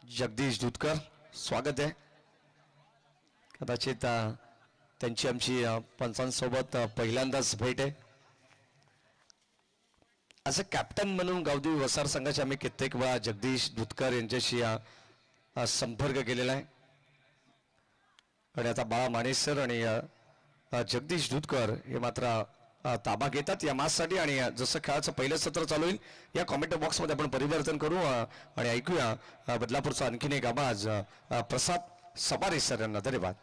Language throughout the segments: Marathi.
जगदीश दूधकर स्वागत आहे. कदाचित त्यांची आमची पंचांसोबत पहिल्यांदाच भेट आहे. असं कॅप्टन म्हणून गावदेवी वसार संघाचे आम्ही कित्येक वेळा जगदीश दूधकर यांच्याशी संपर्क केलेला आहे आणि आता बाळा मानेस सर आणि जगदीश दूधकर हे मात्र ताबा घेतात या मॅचसाठी. आणि जसं खेळाचं पहिलं सत्र चालू होईल या कॉमेंट बॉक्समध्ये आपण परिवर्तन करू आणि ऐकूया बदलापूरचा आणखीन एक आवाज प्रसाद सबारे सर यांना. धन्यवाद.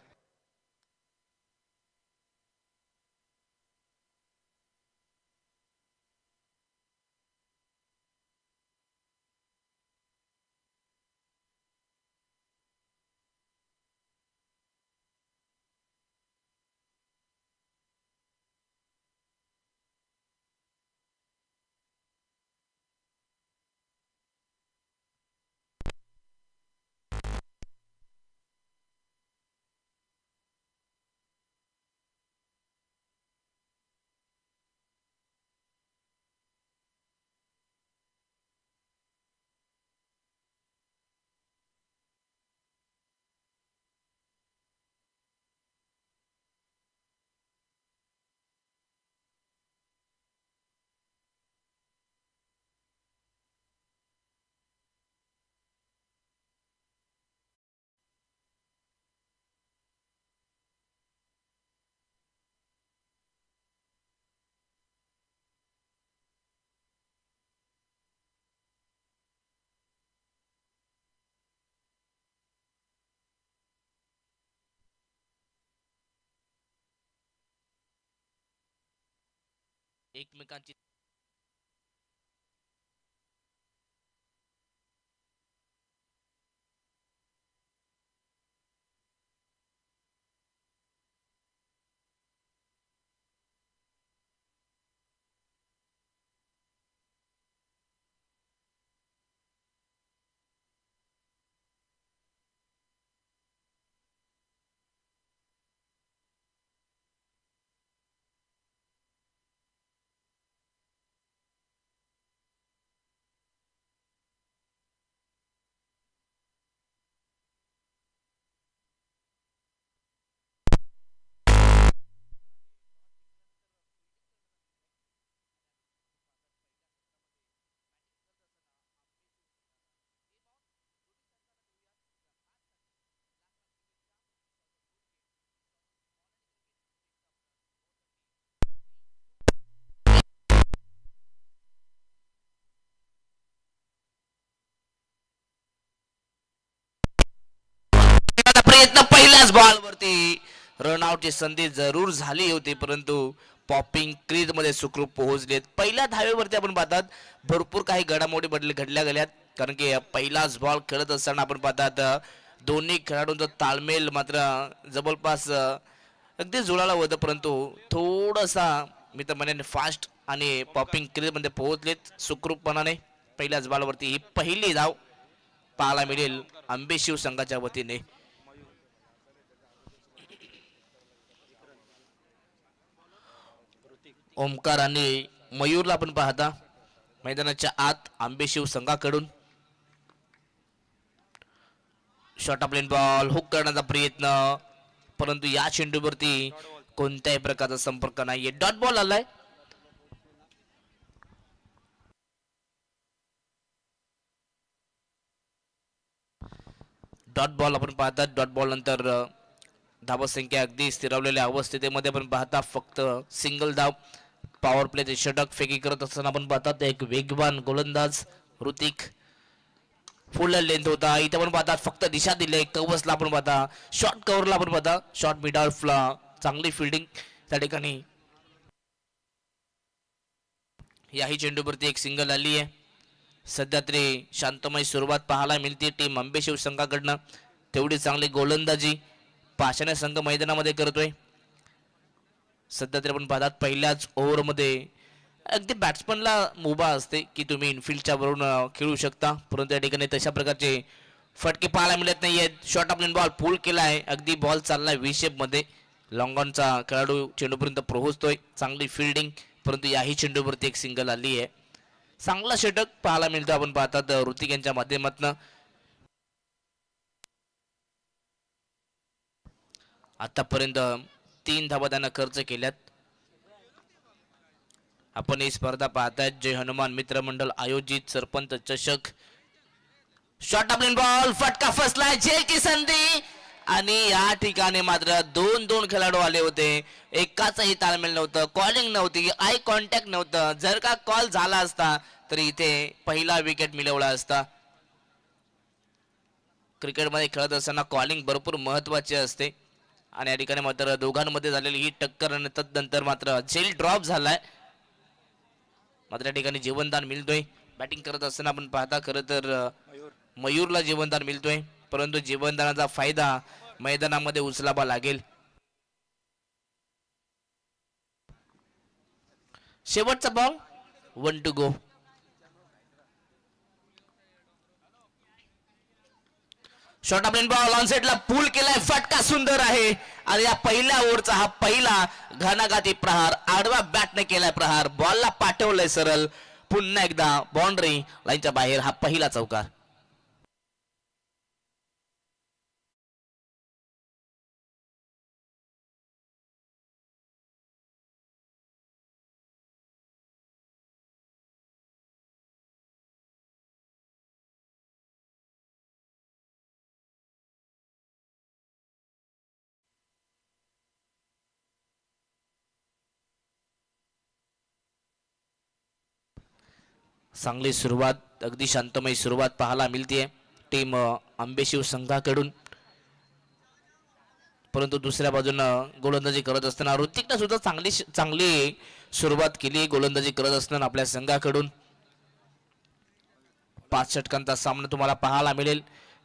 एकमेकांची प्रयत्न पहिल्याच बॉलवरती रनआउटची संधी जरूर झाली होती परंतु पॉपिंग क्रीज मध्ये सुखरूप पोहोचलेत. पहिल्या धावेवरती आपण पाहतात भरपूर काही घडामोडी घडल्या गेल्यात कारण की पहिलाच बॉल खेळत असताना आपण पाहतात दोन्ही खेळाडूंचा ताळमेल मात्र जबरदस्त अगदी जुळाला होतं परंतु थोडासा मी तर म्हणेन फास्ट आणि पॉपिंग क्रीज मध्ये पोहोचलेत सुखरूपपणाने. पहिल्याच बॉलवरती ही पहिली धाव पाहायला मिळेल आंबे शिव संघाच्या वतीने. ओमकार आणि मयूरला आपण पाहता मैदानाच्या आत आंबेशिव संघाकडून short of lane ball hook करण्याचा प्रयत्न परंतु या चेंडूवरती कोणत्याही प्रकारचा संपर्क नाहीये. डॉट बॉल आलाय. डॉट बॉल आपण पाहतात. डॉट बॉल नंतर धावसंख्या अगदी स्थिरावलेल्या अवस्थेमध्ये आपण पाहता फक्त सिंगल धाव. पॉवर प्लेचे षटक फेकी करत असताना आपण पाहतात एक वेगवान गोलंदाज ऋतिक फुल लेंथ होता. इथे आपण पाहतात फक्त दिशा दिले कव्हर्सला आपण पाहता शॉर्ट कव्हरला आपण पाहता शॉर्ट मिड ऑफला चांगली फिल्डिंग त्या ठिकाणी. याही चेंडूवरती एक सिंगल आली आहे. सध्या तरी शांतमय सुरुवात पाहायला मिळते टीम आंबेशिव संघाकडनं. तेवढी चांगली गोलंदाजी पाषाणे संघ मैदानामध्ये करतोय. सध्या तरी आपण पाहतात पहिल्याच ओव्हरमध्ये अगदी बॅट्समनला मुभा असते की तुम्ही इनफिल्डच्या वरून खेळू शकता परंतु या ठिकाणी तशा प्रकारचे फटके पाहायला मिळत नाही आहेत. शॉर्ट ऑफ लेन बॉल पुल केला आहे. अगदी बॉल चाललाय व्ही शेप मध्ये. लॉंग ऑनचा खेळाडू चेंडूपर्यंत पोहोचतोय. चांगली फिल्डिंग परंतु याही चेंडूवरती एक सिंगल आली आहे. चांगला षटक पाहायला मिळतो आपण पाहतात ऋतिक यांच्या माध्यमातून. आतापर्यंत 3 धावा त्यांना खर्च केल्यात. आपण ही स्पर्धा पाहतायत जय हनुमान मित्र मंडळ आयोजित सरपंच चषक. शॉट ऑफ बॉल फटका फसलाय झेलची संधी आणि या ठिकाणी मात्र 2-2 खेळाडू आले होते. एकाचही ताळमेळ नव्हतं, कॉलिंग नव्हती, आय कॉन्टॅक्ट नव्हतं. जर का कॉल झाला असता तर इथे पहिला विकेट मिळवला असता. क्रिकेटमध्ये खेळत असताना कॉलिंग भरपूर महत्वाचे असते आणि या ठिकाणी मात्र दोघांमध्ये झालेली ही टक्कर आणि तदनंतर मात्र झेल ड्रॉप झालाय. मात्र या ठिकाणी जीवनदान मिळतोय. बॅटिंग करत असताना आपण पाहता खरं तर मयूरला जीवनदान मिळतोय, परंतु जीवनदानाचा फायदा मैदानामध्ये उचलावा लागेल. शेवटचा ball 1 to go. Shot of ball on साइडला पूल केलाय, फटका सुंदर आहे आणि या पहिल्या ओव्हरचा हा पहिला घणाघाती प्रहार. आडवा बॅटने केलाय प्रहार, बॉलला पाठवलंय सरळ. पुन्हा एकदा बाउंड्री लाईनच्या बाहेर हा पहिला चौकार. चांगली सुरुवात, अगदी शांतमय सुरुवात पाहायला मिळते टीम आंबेशिव संघाकडून. परंतु दुसऱ्या बाजूनं गोलंदाजी करत असताना ऋतिकने सुद्धा चांगली सुरुवात केली गोलंदाजी करत असताना आपल्या संघाकडून. 5 षटकांचा सामना तुम्हाला पाहायला मिळेल.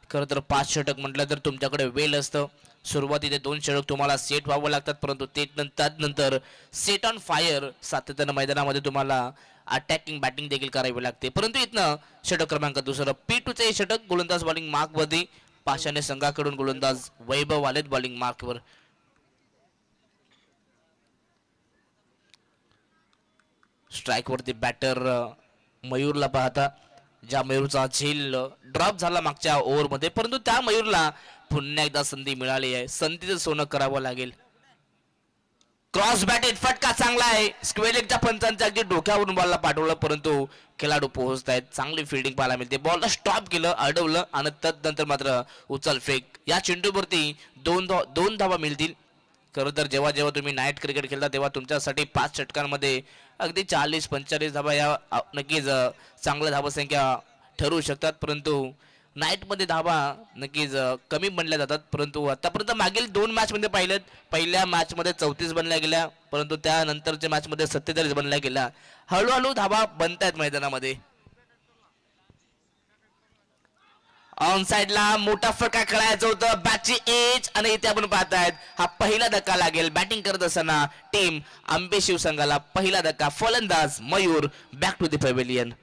खरं तर 5 षटक म्हटलं तर तुमच्याकडे वेळ असतं. सुरुवातीचे 2 षटक तुम्हाला सेट व्हावं लागतात, परंतु त्यानंतर सेट ऑन फायर सातत्यानं मैदानामध्ये तुम्हाला अटॅकिंग बॅटिंग देखील करावी लागते. परंतु इथनं षटक क्रमांक 2 P2चे षटक गोलंदाज बॉलिंग मार्कवरती. पाषाणे संघाकडून गोलंदाज वैभव आलेत बॉलिंग मार्कवर. स्ट्राइक वरती बॅटर मयूरला पाहता, ज्या मयूरचा झेल ड्रॉप झाला मागच्या ओव्हरमध्ये, परंतु त्या मयूरला पुन्हा एकदा संधी मिळाली आहे. संधीचं सोनं करावं लागेल. क्रॉस बॅटेड फटका चांगला आहे. स्क्वेलेकच्या पंचांच्या अगदी डोक्यावरून बॉलला पाठवलं, परंतु खेळाडू पोहोचत आहेत. चांगली फिल्डिंग पाहायला मिळते. बॉलला स्टॉप केलं, अडवलं आणि तदनंतर मात्र उचल फेक. या चेंडूवरती 2 धावा मिळतील. खरं तर जेव्हा जेव्हा तुम्ही नाईट क्रिकेट खेळता तेव्हा तुमच्यासाठी 5 षटकांमध्ये अगदी 40-45 धावा या नक्कीच चांगल्या धावसंख्या ठरवू शकतात, परंतु नाईटमध्ये धावा नक्कीच कमी बनल्या जातात. परंतु आतापर्यंत मागील 2 मॅचमध्ये पाहिलेत, पहिल्या मॅचमध्ये 34 बनल्या गेल्या, परंतु त्यानंतरच्या मॅचमध्ये 47 बनल्या गेल्या. हळूहळू धावा बनतायत मैदानामध्ये. ऑन साइडला मोठा फटका खेळायचं होतं, बॅटची एज आणि इथे आपण पाहतायत हा पहिला धक्का लागेल. बॅटिंग करत असताना टीम आंबे शिवसंघाला पहिला धक्का. फलंदाज Mayur back to the pavilion.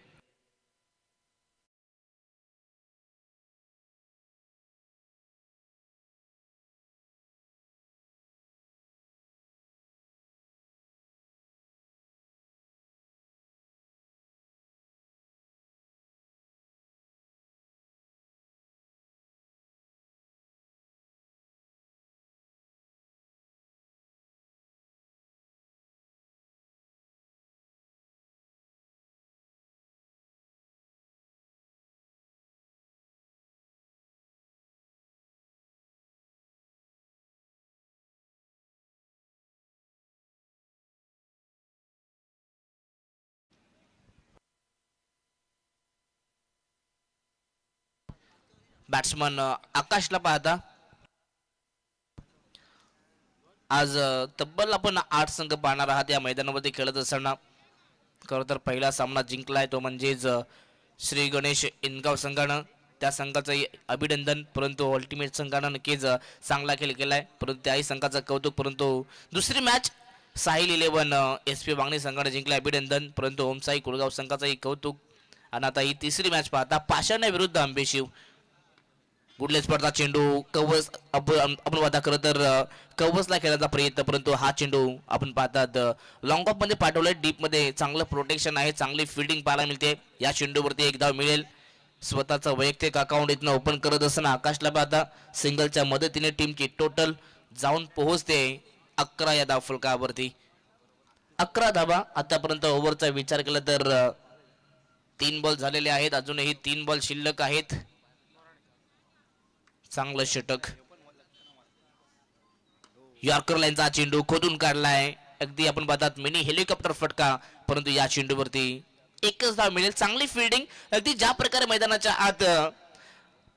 Batsman आकाशला पाहता, आज तब्बल आपण 8 संघ पाहणार आहात या मैदानामध्ये खेळत असताना. खरं तर पहिला सामना जिंकलाय तो म्हणजेच श्री गणेश इनगाव संघानं. त्या संघाचं अभिनंदन. परंतु अल्टिमेट संघानं नक्कीच चांगला खेळ केलाय, परंतु त्याही संघाचं कौतुक. परंतु दुसरी मॅच साहिल 11 SP वांगणी संघाने जिंकले, अभिनंदन. परंतु ओमसाई कुळगाव संघाचंही कौतुक. आणि आता ही तिसरी मॅच पाहता पाषाणे विरुद्ध आंबेशिव. गुडले स्पर्धा चेंडू कवच आपण पाहता. खरं तर कवचला खेळायचा प्रयत्न, परंतु हा चेंडू आपण पाहतात लॉंग ऑफ मध्ये पाठवलाय. डीप मध्ये चांगलं प्रोटेक्शन आहे, चांगली फिल्डिंग पाहायला मिळते. या चेंडूवरती 1 धाव मिळेल. स्वतःचं वैयक्तिक अकाउंट इथनं ओपन करत असताना आकाशला पाहता सिंगलच्या मदतीने टीमची टोटल जाऊन पोहोचते 11 या धावफलकावरती. 11 धाबा. आतापर्यंत ओव्हरचा विचार केला तर 3 बॉल झालेले आहेत, अजूनही 3 बॉल शिल्लक आहेत. चांगलं षटक. यॉर्कर लाईनचा चेंडू खोदून काढलाय. अगदी आपण पाहतात मिनी हेलिकॉप्टर फटका, परंतु या चेंडूवरती एकच धाव मिळेल. चांगली फिल्डिंग. अगदी ज्या प्रकारे मैदानाच्या आत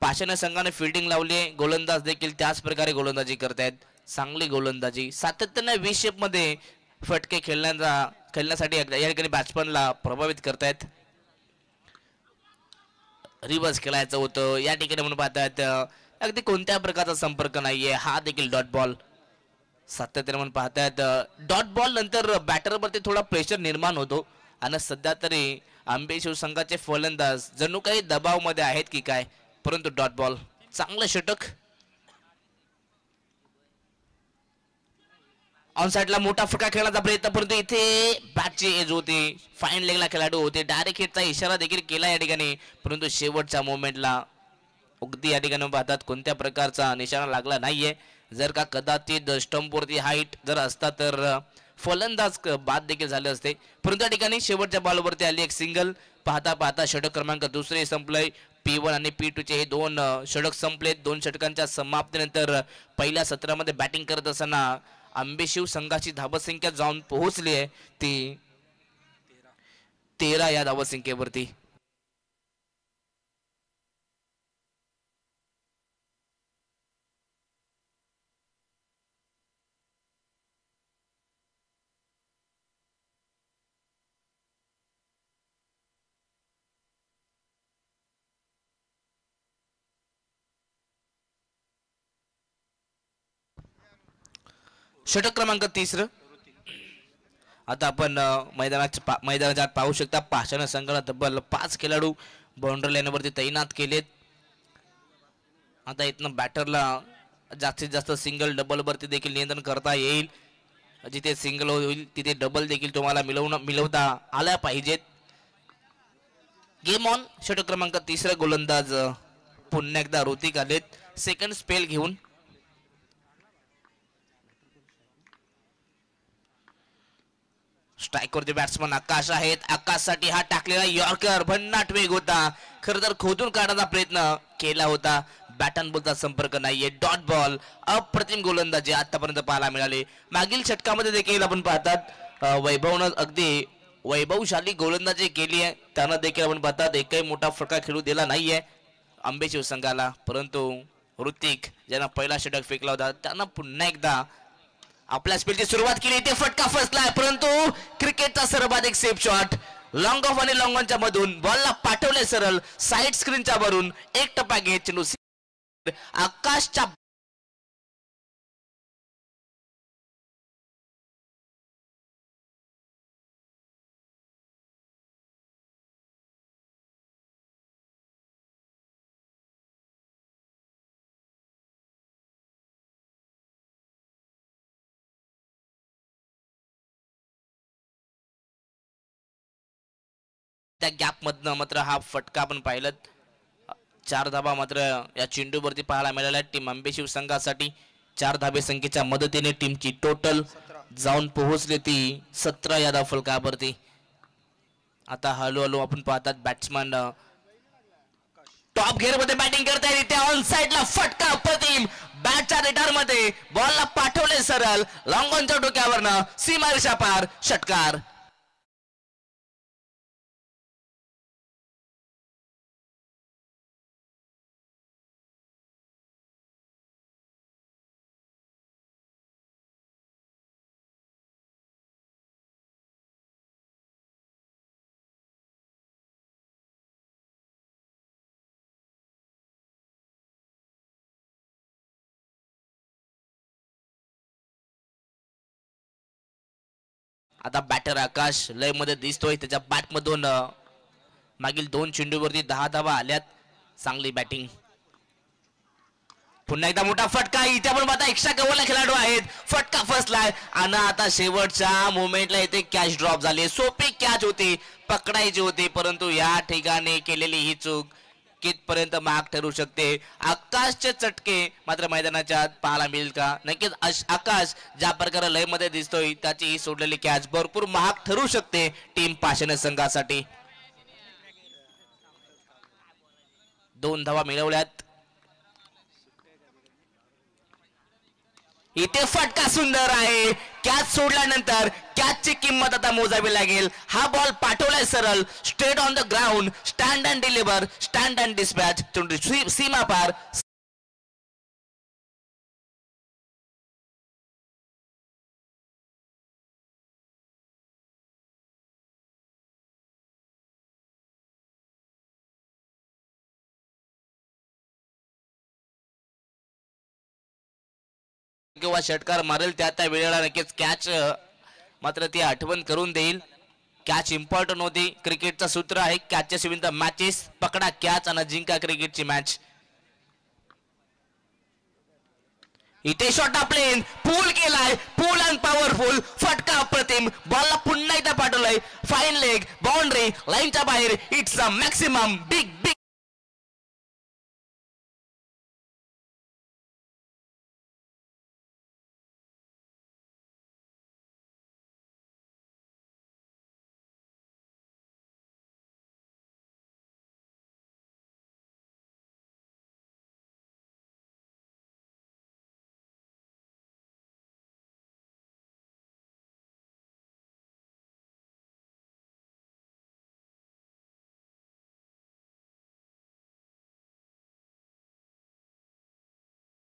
पाषाण संघाने फिल्डिंग लावली, गोलंदाज देखील त्याच प्रकारे गोलंदाजी करतायत. चांगली गोलंदाजी. सातत्याने व्ही शेप मध्ये फटके खेळण्यासाठी या ठिकाणी बॅट्समनला प्रभावित करतायत. रिव्हर्स खेळायचं होतं या ठिकाणी म्हणून पाहतायत. अगदी कोणत्या प्रकारचा संपर्क नाहीये. हा देखील डॉट बॉल. सातत्याने म्हणून पाहतायत डॉट बॉल नंतर बॅटरवरती थोडा प्रेशर निर्माण होतो आणि सध्या तरी आंबे शिवसंघाचे फलंदाज जणू काही दबाव मध्ये आहेत की काय, परंतु डॉट बॉल. चांगलं षटक. ऑन साइडला मोठा फटका खेळण्याचा प्रयत्न, परंतु इथे बॅटची एज होती. फाईन लेगला खेळाडू होते. डायरेक्ट हिटचा इशारा देखील केला या ठिकाणी, परंतु शेवटच्या मोमेंटला अगदी या ठिकाणी पाहतात कोणत्या प्रकारचा निशाणा लागला नाहीये. जर का कदाचित स्टंपवरती हाईट जर असता तर फलंदाज बाद देखील झाले असते, परंतु या ठिकाणी शेवटच्या बॉलवरती आली एक सिंगल. पाहता पाहता षटक क्रमांक दुसरे संपलंय. P1 आणि P2 चे हे 2 षटक संपलेत. 2 षटकांच्या समाप्तीनंतर पहिल्या सत्रामध्ये बॅटिंग करत असताना आंबेशिव संघाची धावसंख्या जाऊन पोहोचली आहे ती 13 या धावसंख्येवरती. षटक क्रमांक 3. आता आपण मैदानाच्या आत पाहू शकता पाषाण संघाला तब्बल 5 खेळाडू बाउंड्री लाईनवरती तैनात केलेत. आता इथनं बॅटरला जास्तीत जास्त सिंगल डबल वरती देखील नियंत्रण करता येईल. जिथे सिंगल होईल तिथे डबल देखील तुम्हाला मिळवता आल्या पाहिजेत. Game on. षटक क्रमांक 3 गोलंदाज पुन्हा एकदा ऋतिक आलेत सेकंड स्पेल घेऊन. स्ट्राईकवरती बॅट्समन आकाश आहेत. आकाशसाठी हा टाकलेला यॉर्कर भन्नाट वेग होता. खरं तर खोदून काढण्याचा प्रयत्न केला होता. बॅटन बॉलचा संपर्क नाहीये. Dot ball. अप्रतिम गोलंदाजी आतापर्यंत पाहायला मिळाले. मागील षटकामध्ये देखील आपण पाहतात वैभवनं अगदी वैभवशाली गोलंदाजी केली आहे. त्यानं देखील आपण पाहतात एकही मोठा फटका खेळू दिला नाहीये आंबेशिव संघाला, परंतु ऋतिक ज्यांना पहिला षटक फेकला होता त्यांना पुन्हा एकदा आपल्या स्पेलची सुरुवात केली. ते फटका फसलाय, परंतु क्रिकेटचा सर्वाधिक सेफ शॉट लॉंग ऑफ आणि लॉंग ऑनच्या मधून बॉलला पाठवले सरळ साइड स्क्रीनच्या वरून. एक टप्पा घेत चेंडू आकाशच्या त्या गॅप मधनं मात्र हा फटका आपण पाहिलं. 4 धाबा मात्र या चेंडूवरती पाहायला मिळाल्या टीम आंबेशिव संघासाठी. 4 धाबे संख्येच्या मदतीने टीमची टोटल जाऊन पोहोचली ती 17 या धावफलकावरती. आता हळूहळू आपण पाहतात बॅट्समन टॉप गिअर मध्ये बॅटिंग करताय. त्या ऑन साइडला फटका अप्रतिम. बॅटच्या रिटार मध्ये बॉलला पाठवले सरळ लॉंग ऑनच्या डोक्यावरनं सीमारेषा पार. षटकार. आता बॅटर आकाश लय मध्ये दिसतोय. त्याच्या बॅट मधून मागील 2 चेंडूवरती 10 धावा आल्यात. चांगली बॅटिंग. पुन्हा एकदा मोठा फटका. इथे आपण आता एक्स्ट्रा कव्हरला खेळाडू आहेत. फटका फसलाय आणि आता शेवटच्या मोमेंटला इथे कॅच ड्रॉप झाली. सोपी कॅच होती, पकडायची होती, परंतु या ठिकाणी केलेली ही चूक कितपर्यंत महाग ठरू शकते. आकाशचे चटके मात्र मैदानाच्या आत पाहायला मिळेल का? नक्कीच आकाश ज्या प्रकारे लय मध्ये दिसतोय त्याची ही सोडलेली कॅच भरपूर महाग ठरू शकते टीम पाषाण संघासाठी. 2 धावा मिळवल्यात. इथे फटका सुंदर आहे. कॅच सोडल्यानंतर कॅचची किंमत आता मोजावी लागेल. हा बॉल पाठवलाय सरळ straight on the ground. Stand and deliver, stand and dispatch, सीमा पार. किंवा षटकार मारेल त्या वेळेला नक्कीच कॅच मात्र ती आठवण करून देईल. कॅच इम्पॉर्टंट होती. क्रिकेटचं सूत्र आहे कॅचच्या शिवाय द मॅचेस. पकडा कॅच आणि जिंका क्रिकेटची मॅच. इथे शॉट प्लेन पूल केलाय. पूल अँड पॉवरफुल. फटका अप्रतिम. बॉलला पुन्हा इथं पाठवलंय. फाईन लेग, बाउंड्री लाईनच्या बाहेर. It's a maximum big big.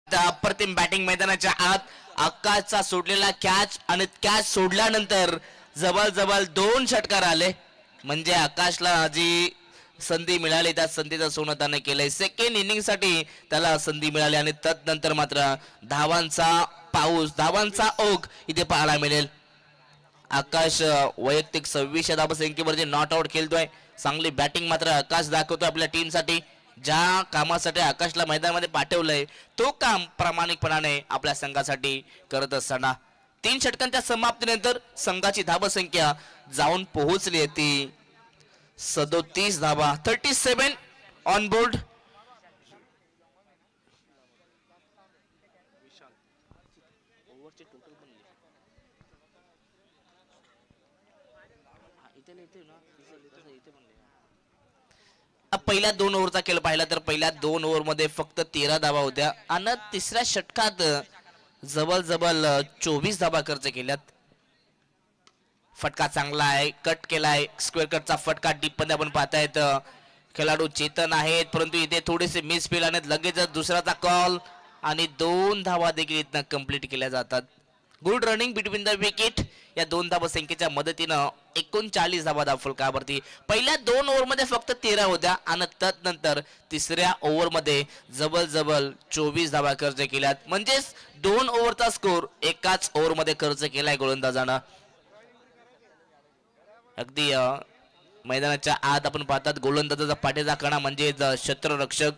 अप्रतिम बॅटिंग मैदानाच्या आत. आकाशचा सोडलेला कॅच आणि कॅच सोडल्यानंतर जवळ 2 षटकार आले. म्हणजे आकाशला जी संधी मिळाली त्या संधीचं सोनं त्याने केलंय. सेकंड इनिंग साठी त्याला संधी मिळाली आणि तदनंतर मात्र धावांचा पाऊस, धावांचा ओघ इथे पाहायला मिळेल. आकाश वैयक्तिक 26 धावसंख्येवरती नॉट आउट खेळतोय. चांगली बॅटिंग मात्र आकाश दाखवतोय आपल्या टीमसाठी. ज्या कामासाठी आकाशला मैदानामध्ये पाठवलंय तो काम प्रामाणिकपणाने आपल्या संघासाठी करत असताना 3 षटकांच्या समाप्तीनंतर संघाची धावसंख्या जाऊन पोहोचली आहे ती 37 धावा. 37 ऑन बोर्ड. पहिल्या 2 ओव्हरचा खेळ पाहिला तर पहिल्या 2 ओव्हर मध्ये फक्त 13 धावा होत्या आणि तिसऱ्या षटकात जवळ 24 धावा खर्च केल्यात. फटका चांगला आहे. कट केलाय. स्क्वेअर कटचा फटका डीप मध्ये आपण पाहतायत. खेळाडू चेतन आहेत परंतु इथे थोडेसे मिस फील आहेत. लगेच दुसऱ्याचा कॉल आणि 2 धावा देखील इथनं कंप्लीट केल्या जातात. Good running between the wicket. या 2 धावा संख्येच्या मदतीनं 39 धावा फलकावरती. पहिल्या 2 ओव्हर मध्ये फक्त 13 होत्या आणि त्यानंतर तिसऱ्या ओव्हर मध्ये जवळ 24 धावा खर्च केल्यात. म्हणजेच 2 ओव्हरचा स्कोर एकाच ओव्हर मध्ये खर्च केलाय गोलंदाजानं. अगदी मैदानाच्या आत आपण पाहतात गोलंदाजाचा पाठीचा कणा म्हणजे क्षेत्ररक्षक.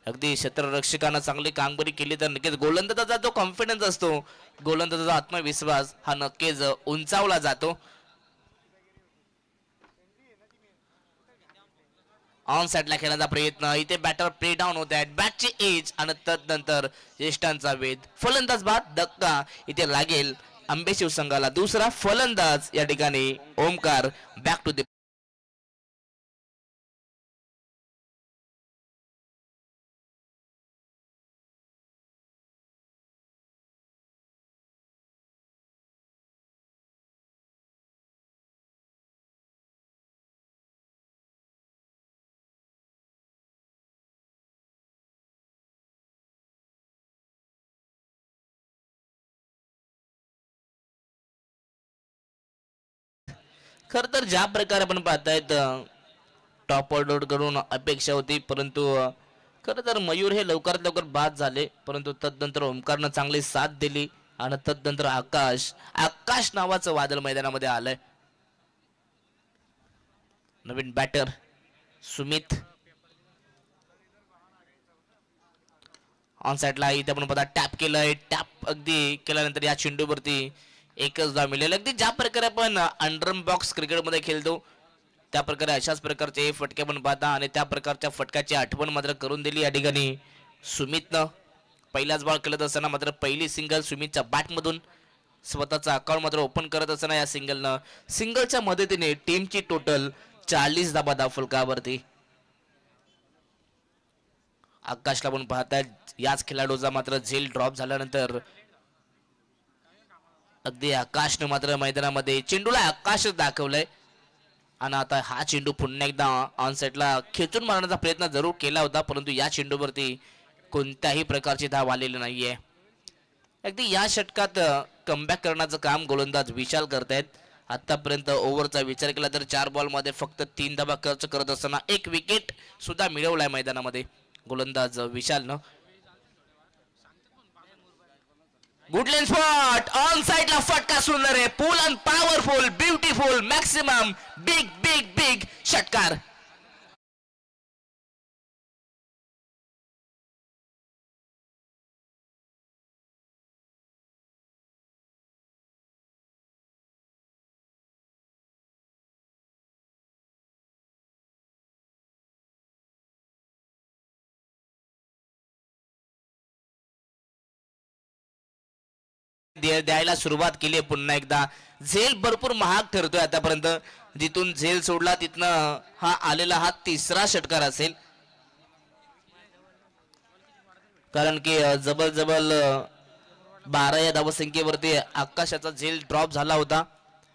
अगदी क्षेत्ररक्षकानं चांगली कामगिरी केली तर नक्कीच गोलंदाजाचा जो कॉन्फिडन्स असतो, गोलंदाजाचा आत्मविश्वास हा नक्कीच उंचावला जातो. ऑन साइडला खेळण्याचा प्रयत्न. इथे बॅटर प्ले डाऊन होत आहेत. बॅटची एज आणि तदनंतर ज्येष्ठांचा वेध. फलंदाज बाद. धक्का इथे लागेल अंबे शिवसंघाला. दुसरा फलंदाज या ठिकाणी ओमकार बॅक टू द. खर तर ज्या प्रकारे आपण पाहतायत टॉप ऑर्डर कडून अपेक्षा होती परंतु खर तर मयूर हे लवकरात लवकर बाद झाले. परंतु तदनंतर ओमकारनं चांगली साथ दिली आणि तदनंतर आकाश नावाचं वादळ मैदानामध्ये आलंय. नवीन बॅटर सुमित ऑन साइडला इथे आपण बघा टॅप केलंय. टॅप अगदी केल्यानंतर या चेंडूवरती एकच धाव मिळेल. अगदी ज्या प्रकारे आपण अंडरम बॉक्स क्रिकेटमध्ये खेळतो त्या प्रकारे अशाच प्रकारचे फटके पण पाहता आणि त्या प्रकारच्या फटक्याची आठवण मात्र करून दिली या ठिकाणी सुमितनं. पहिलाच बॉल खेळत असताना मात्र पहिली सिंगल सुमितच्या बॅटमधून स्वतःचा अकाउंट मात्र ओपन करत असताना या सिंगलच्या मदतीने टीमची टोटल 40 धाबा फलकावरती. आकाशला पण पाहताय याच खेळाडूचा मात्र झेल ड्रॉप झाल्यानंतर अगदी आकाशनं मात्र मैदानामध्ये चेंडूला आकाशच दाखवलंय आणि आता हा चेंडू पुन्हा एकदा ऑन साईडला खेचून मारण्याचा प्रयत्न जरूर केला होता, परंतु या चेंडूवरती कोणत्याही प्रकारची धाव आलेली नाहीये. अगदी या षटकात कमबॅक करण्याचं काम गोलंदाज विशाल करतायत. आतापर्यंत ओव्हरचा विचार केला तर 4 बॉलमध्ये फक्त 3 धावा खर्च करत असताना 1 विकेट सुद्धा मिळवलाय मैदानामध्ये गोलंदाज विशालनं. गुड लेन स्पॉट ऑन साइडला फटका सुंदर आहे. Pull and powerful beautiful maximum big big big षटकार. द्यायला सुरुवात केली पुन्हा एकदा. झेल भरपूर महाग ठरतोय आतापर्यंत. जिथून झेल सोडला तिथनं हा आलेला हा तिसरा षटकार असेल, कारण की जबल 12 या धावसंख्येवरती आकाशाचा झेल ड्रॉप झाला होता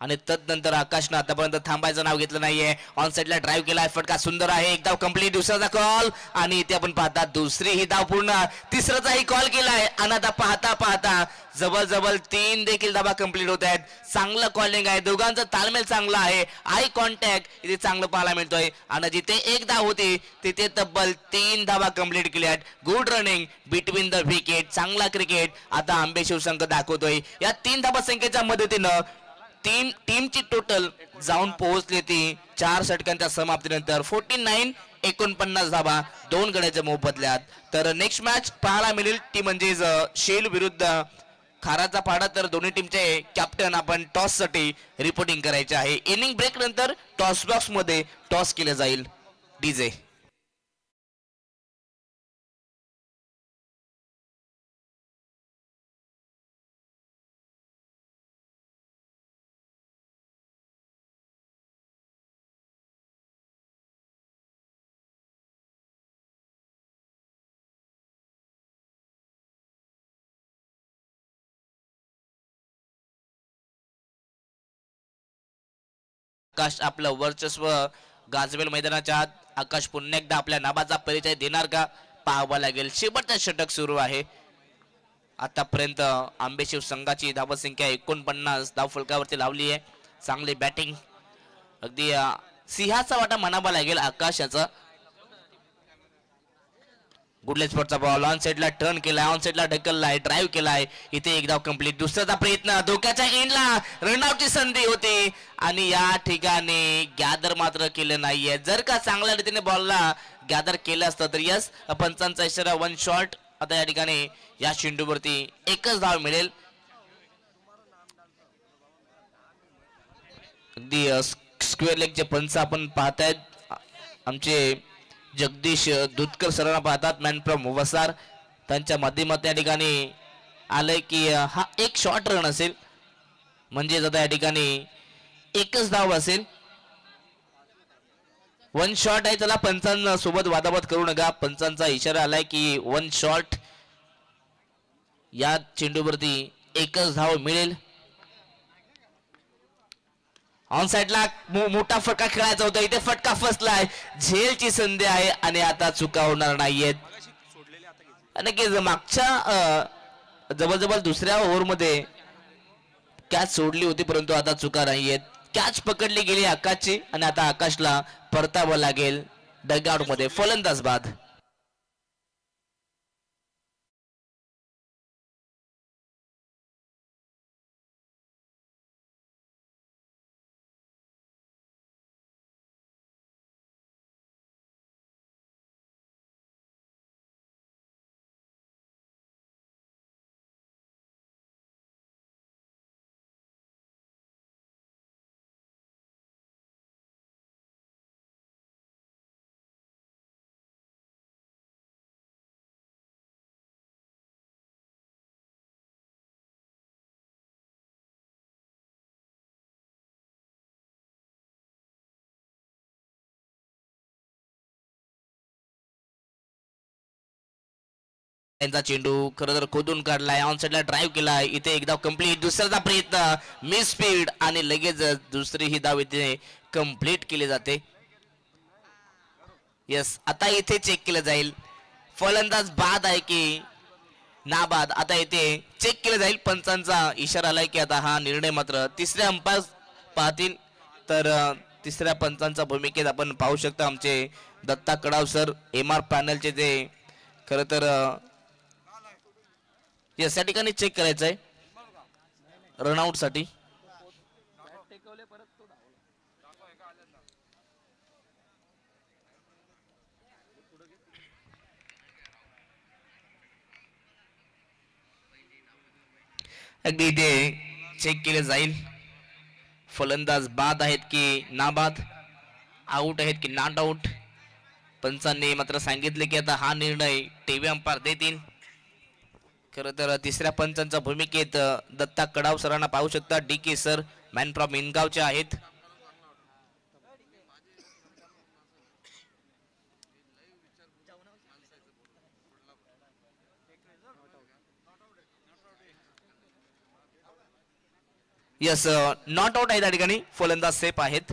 आणि तदनंतर आकाशनं आतापर्यंत थांबायचं नाव घेतलं नाहीये. ऑन साइडला ड्राईव्ह केलाय, फटका सुंदर आहे, एक धाव कंप्लीट. दुसऱ्याचा कॉल आणि इथे आपण पाहता दुसरी ही धाव पूर्ण. तिसऱ्याचाही कॉल केलाय आणि आता पाहता पाहता जवळ 3 देखील धावा कंप्लीट होत आहेत. चांगलं कॉलिंग आहे, दोघांचा ताळमेळ चांगला आहे, आय कॉन्टॅक्ट इथे चांगलं पाहायला मिळतोय आणि जिथे 1 धाव होती तिथे तब्बल 3 धावा कंप्लीट केल्या आहेत. Good running between the wicket, चांगला क्रिकेट आता आंबे शिवसंघ दाखवतोय. या 3 धावा संख्येच्या मदतीनं टीमची टोटल जाऊन पोहोचली ती 4 षटकांच्या समाप्तीनंतर 49 धावा 2 गड्याच्या मोबदल्यात. तर नेक्स्ट मॅच पाहायला मिळेल ती म्हणजेच शेल विरुद्ध खाराचा पाडा. तर दोन्ही टीमचे कॅप्टन आपण टॉस साठी रिपोर्टिंग करायचे आहे. इनिंग ब्रेक नंतर टॉस बॉक्स मध्ये टॉस केले जाईल. डीजे आकाश आपलं वर्चस्व गाजवेल मैदानाच्या आत. आकाश पुन्हा एकदा आपल्या नावाचा परिचय देणार का पाहावं लागेल. शेवटचं षटक सुरू आहे. आतापर्यंत आंबेशिव संघाची धावसंख्या 49 धाव फलकावरती लावली आहे. चांगली बॅटिंग, अगदी सिंहाचा वाटा म्हणावा लागेल आकाशाचा. गुडलेस स्पॉटचा बॉल ऑन साइडला टर्न केलाय, ऑन साइडला ढकललाय, ड्राईव्ह केलाय, इथे एक धाव कंप्लीट. दुसऱ्याचा प्रयत्न धोक्याच्या एंडला रनआउटची संधी होती आणि या ठिकाणी गॅदर मात्र केलं नाहीये. जर का चांगल्या रीतीने बॉलला गॅदर केलं असतं तर यस पंचांचा इशारा 1 शॉट. आता या ठिकाणी या चेंडूवरती एकच धाव मिळेल. अगदी स्क्वेअर लेगचे पंच आपण पाहतायत आमचे जगदीश दुधकर सरांना पाहतात, मॅन फ्रॉम वसार. त्यांच्या माध्यमात या ठिकाणी आलंय की हा एक शॉर्ट रन असेल, म्हणजे आता या ठिकाणी एकच धाव असेल. 1 शॉट आहे, त्याला पंचांना सोबत वादावाद करू नका. पंचांचा इशारा आलाय की 1 शॉट. या चेंडूवरती एकच धाव मिळेल. ऑन साइडला मोठा फटका खेळायचा होता, इथे फटका फसलाय. झेलची संधी आहे आणि आता चुका होणार नाहीयेत. नक्कीच मागच्या जवळ दुसऱ्या ओव्हरमध्ये कॅच सोडली होती, परंतु आता चुका नाहीयेत. कॅच पकडली गेली आकाशची आणि आता आकाशला परतावं लागेल डगआउट मध्ये फलंदाज बाद. त्यांचा चेंडू खरं तर खोदून काढलाय, ऑन साइडला ड्राईव्ह केलाय, इथे एकदा कंप्लीट, दुसऱ्याचा प्रयत्न मिस स्पीड आणि लगेच दुसरी ही धाव इथे कंप्लीट केली जाते. यस, आता इथे चेक केलं जाईल फलंदाज बाद आहे की नाबाद, आता इथे चेक केलं जाईल. पंचांचा इशारा आलाय की आता हा निर्णय मात्र तिसऱ्या अंपायर पाहतील. तर तिसऱ्या पंचांच्या भूमिकेत आपण पाहू शकता आमचे दत्ता कडाव सर, MR पॅनलचे ते खरं तर या ठिकाणी चेक करायचं आहे रनआउट साठी. अगदी इथे चेक केले जाईल फलंदाज बाद आहेत की नाबाद, आउट आहेत की नॉट आउट. पंचांनी मात्र सांगितले की आता हा निर्णय टीव्ही अंपायर देतील. खरं तर तिसऱ्या पंचांच्या भूमिकेत दत्ता कडाव सरांना पाहू शकता. DK सर मॅन फ्रॉम इनगावचे आहेत. यस, नॉट आउट आहे त्या ठिकाणी, फलंदाज सेफ आहेत.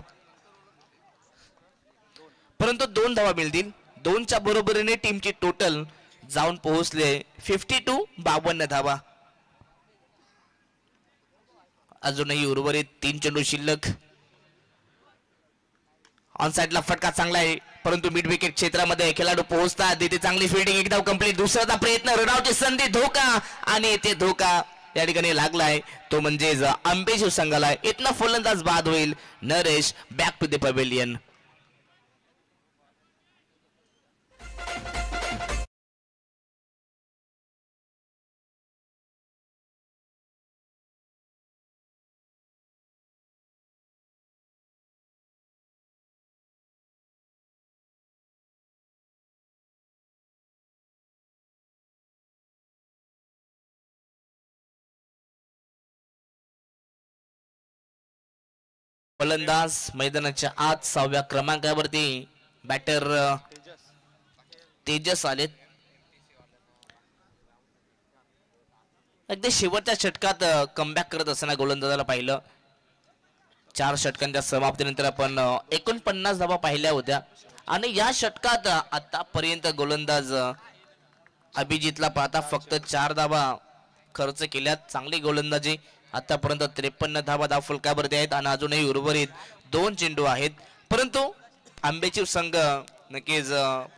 परंतु 2 धावा मिळतील. 2च्या बरोबरीने टीमची टोटल जाऊन पोहोचले 52 धावा. अजूनही उर्वरित 3 चेंडू शिल्लक. ऑन साइडला फटका चांगला आहे, परंतु मिड विकेट क्षेत्रामध्ये खेळाडू पोहोचतात. इथे चांगली फिल्डिंग, एकदा कंप्लीट, दुसऱ्याचा प्रयत्न, रनआउटची संधी, धोका आणि इथे धोका या ठिकाणी लागलाय, तो म्हणजे आंबे शिवसंघाला. इथनं फलंदाज बाद होईल. Naresh back to the pavilion. फलंदाज मैदानाच्या आत 6व्या क्रमांकावरती बॅटर तेजस आलेत. अगदी शेवटच्या षटकात कमबॅक करत असताना गोलंदाजाला पाहिलं. 4 षटकांच्या समाप्तीनंतर आपण 49 धावा पाहिल्या होत्या आणि या षटकात आतापर्यंत गोलंदाज अभिजितला पाहता फक्त 4 धावा खर्च केल्यात. चांगली गोलंदाजी, आतापर्यंत 53 धावा धाव फलकावरती आहेत आणि अजूनही उर्वरित 2 चेंडू आहेत. परंतु आंबेची संघ नक्कीच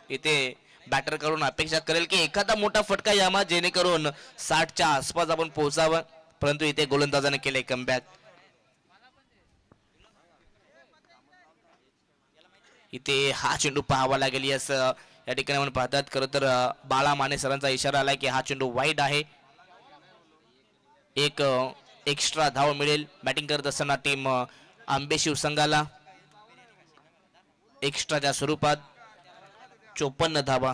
इथे बॅटर करून अपेक्षा करेल की एखादा मोठा फटका यामा, जेणेकरून 60च्या आसपास आपण पोहोचावं. परंतु इथे गोलंदाजाने केले कमबॅक. इथे हा चेंडू पाहावा लागेल. यस, या ठिकाणी आपण पाहतात खरं तर बाळा माने सरांचा इशारा आला की हा चेंडू वाईड आहे. एक एक्स्ट्रा धाव मिळेल बॅटिंग करत असताना टीम आंबे शिवसंघाला. एक्स्ट्राच्या स्वरूपात 54 धावा.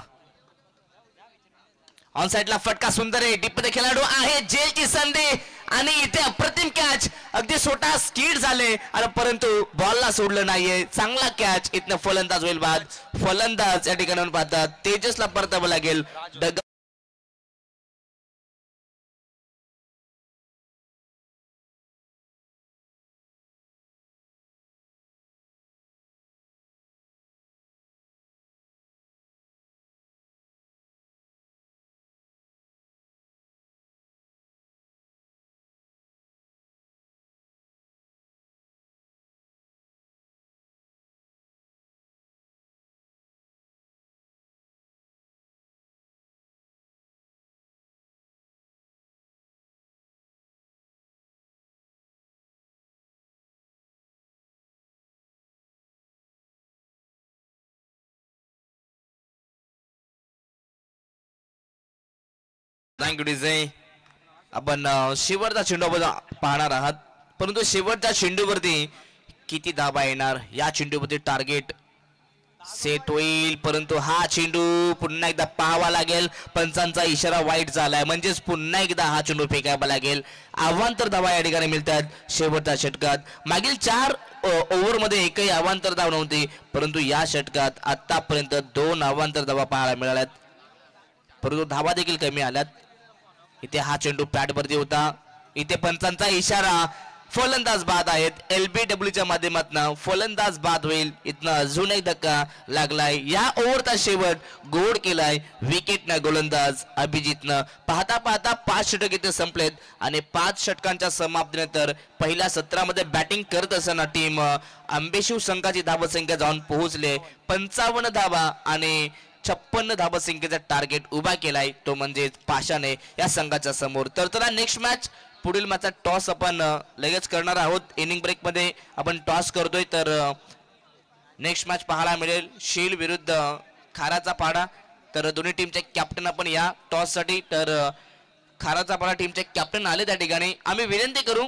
ऑन साइडला फटका सुंदर आहे, डीप मध्ये खेळाडू आहे, जेलची संधी आणि इथे अप्रतिम कॅच. अगदी छोटा स्किड झाले आणि परंतु बॉलला सोडलं नाहीये. चांगला कॅच. इथनं फलंदाज होईल बाद. फलंदाज या ठिकाणी पाहतात तेजसला परतावं लागेल. Thank you DJ. आपण शेवटचा चेंडू पाहणार आहात, परंतु शेवटच्या चेंडूवरती किती धावा येणार या चेंडूवरती टार्गेट सेट होईल. परंतु हा चेंडू पुन्हा एकदा पाहावा लागेल. पंचांचा इशारा वाईट झालाय, म्हणजेच पुन्हा एकदा हा चेंडू फेकावा लागेल. अवांतर धावा या ठिकाणी मिळतात शेवटच्या षटकात. मागील 4 ओव्हरमध्ये एकही अवांतर धाव नव्हती, परंतु या षटकात आतापर्यंत 2 अवांतर धावा पाहायला मिळाल्यात. परंतु धावा देखील कमी आल्यात. इथे हा चेंडू पॅडवरती होता. इथे पंचांचा इशारा. फलंदाज बाद आहेत. LBWच्या माध्यमातून फलंदाज बाद होईल. इथनं अजून एक धक्का लागलाय. या ओव्हरचा शेवट गोड केलाय विकेटनं गोलंदाज अभिजितनं. पाहता पाहता 5 षटक इथे संपलेत आणि 5 षटकांच्या समाप्तीनंतर पहिल्या सत्रामध्ये बॅटिंग करत असताना टीम आंबेशिव संघाची धावसंख्या जाऊन पोहोचले 55 धावा आणि 56 धावसंख्येचा टार्गेट उभा केलाय तो म्हणजे पाशाने या संघाच्या समोर. तर चला नेक्स्ट मॅच पुढील मॅचचा टॉस आपण लगेच करणार आहोत. इनिंग ब्रेक मध्ये आपण टॉस करतोय. तर नेक्स्ट मॅच पाहायला मिळेल शील विरुद्ध खाराचा पाडा. तर दोन्ही टीमचे कॅप्टन आपण या टॉस साठी. तर खाराचा पाडा टीमचे कॅप्टन आले त्या ठिकाणी. आम्ही विनंती करू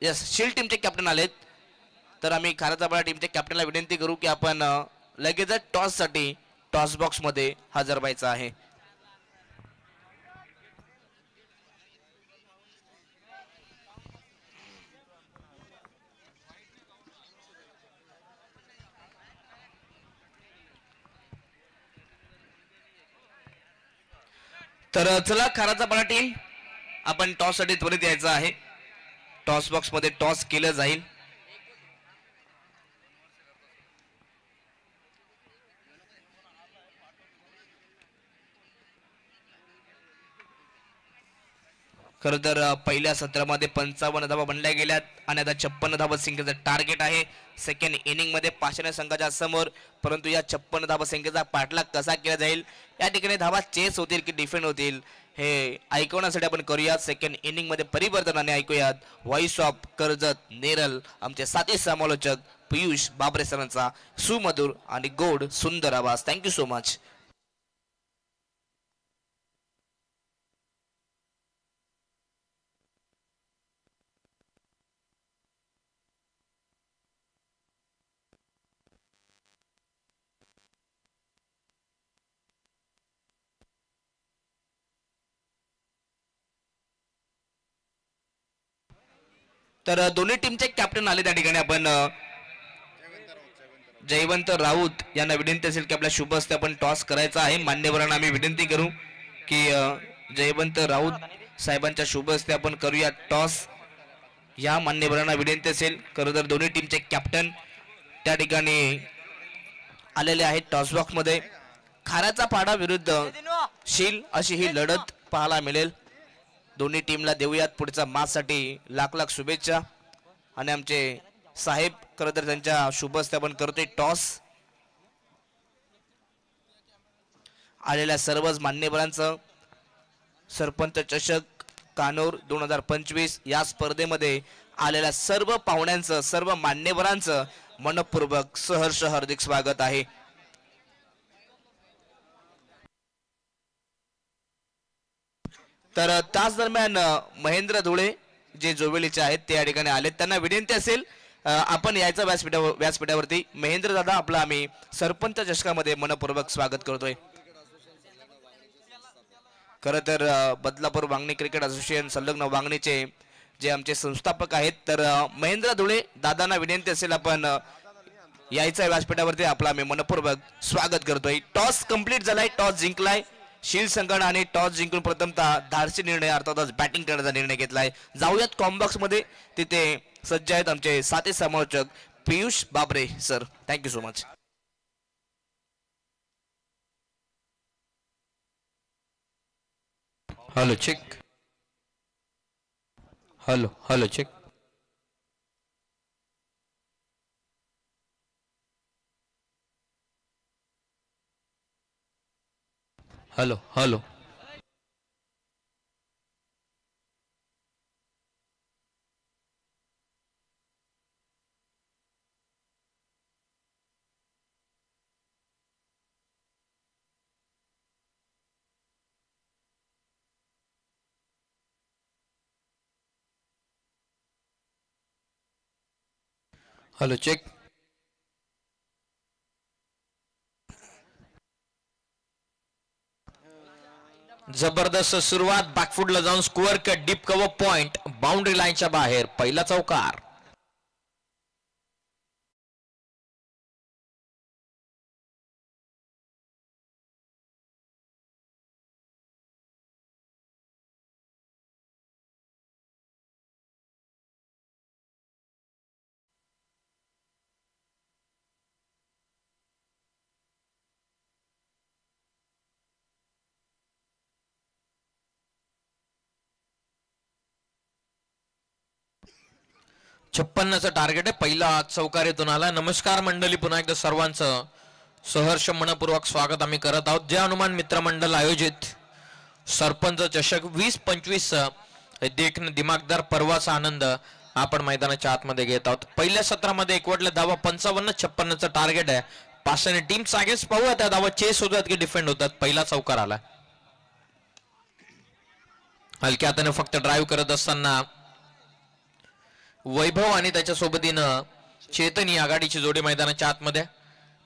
यस शील टीमचे कॅप्टन आलेत. तर आम्ही खाराचा पाडा टीमच्या कॅप्टनला विनंती करू की आपण लगेचच टॉस साठी टॉस बॉक्स मध्ये हजर व्हायचं आहे. तर चला खाराचा पाडा टीम आपण टॉस साठी त्वरित यायचं आहे. टॉस बॉक्स मध्ये टॉस केलं जाईल. खरं तर पहिल्या सत्रामध्ये 55 धावा बनल्या गेल्यात आणि आता 56 धावा संख्येचं टार्गेट आहे सेकंड इनिंग मध्ये पाषाण संघाच्या समोर. परंतु या 56 धावा संख्येचा पाठलाग कसा केला जाईल, या ठिकाणी धावा चेस होतील की डिफेंड होतील हे ऐकवण्यासाठी आपण करूयात सेकंड इनिंग मध्ये परिवर्तनाने ऐकूयात व्हॉइस ऑफ कर्जत नेरल आमचे साथी समालोचक पियुष बाबरे सरांचा सुमधुर आणि गोड सुंदर आवाज. Thank you so much. तर दोन्ही टीमचे कॅप्टन आले त्या ठिकाणी. आपण जयवंत राऊत यांना विनंती असेल की आपल्या शुभ हस्ते आपण टॉस करायचा आहे. मान्यवरांना आम्ही विनंती करू की जयवंत राऊत साहेबांच्या शुभ हस्ते आपण करूया टॉस. या मान्यवरांना विनंती असेल. खरं तर दोन्ही टीमचे कॅप्टन त्या ठिकाणी आलेले आहेत टॉस बॉक्स मध्ये. खाराचा पाडा विरुद्ध शील अशी ही लढत पाहायला मिळेल. दोन्ही टीमला देऊयात पुढच्या मॅच साठी लाख लाख शुभेच्छा. आणि आमचे साहेब खरं तर त्यांच्या शुभ हस्ते आपण करतोय टॉस. आलेल्या सर्वच मान्यवरांचं सरपंच चषक कानूर 2025 या स्पर्धेमध्ये आलेल्या सर्व पाहुण्यांचं सर्व मान्यवरांचं मनपूर्वक सहर्ष हार्दिक स्वागत आहे. तर त्याच दरम्यान महेंद्र धुळे जे जोवेलीचे आहेत ते या ठिकाणी आलेत. त्यांना विनंती असेल आपण यायचं व्यासपीठावरती. महेंद्र दादा आपला आम्ही सरपंच चषकामध्ये मनपूर्वक स्वागत करतोय. खरं तर बदलापूर वांगणी क्रिकेट असोसिएशन संलग्न वांगणीचे जे आमचे संस्थापक आहेत तर महेंद्र धुळे दादांना विनंती असेल आपण यायचं व्यासपीठावरती आपला आम्ही मनपूर्वक स्वागत करतोय. टॉस कंप्लीट झालाय. टॉस जिंकलाय शील संघाने आणि टॉस जिंकून प्रथमतः धाडसी निर्णय अर्थातच बॅटिंग करण्याचा निर्णय घेतलाय. जाऊयात कॉम्बॉक्स मध्ये. तिथे सज्ज आहेत आमचे साथी समालोचक Piyush Babre sir. Thank you so much. Hello check. Hello hello check. Hello hello. Hello check. जबरदस्त सुरुवात. बॅकफुटला जाऊन square cut deep cover point boundary लाईनच्या बाहेर पहिला चौकार. 56चं टार्गेट आहे. पहिला चौकारीतून आला. नमस्कार मंडळी, पुन्हा एकदा सर्वांचं सहर्ष मनपूर्वक स्वागत आम्ही करत आहोत. जय हनुमान मित्रमंडळ आयोजित सरपंच चषक 20-25 देखणं दिमागदार पर्वाचा आनंद आपण मैदानाच्या आतमध्ये घेत आहोत. पहिल्या सत्रामध्ये एकवटल्या धावा 55-56चं टार्गेट आहे. पाचशे टीम सागेच पाहूया त्या धावा चेस होतात की डिफेंड होतात. पहिला चौकार आला. हलक्या हाताने फक्त ड्राईव्ह करत असताना वैभव आणि त्याच्या सोबतीनं चेतन ही आघाडीची जोडी मैदानाच्या आतमध्ये.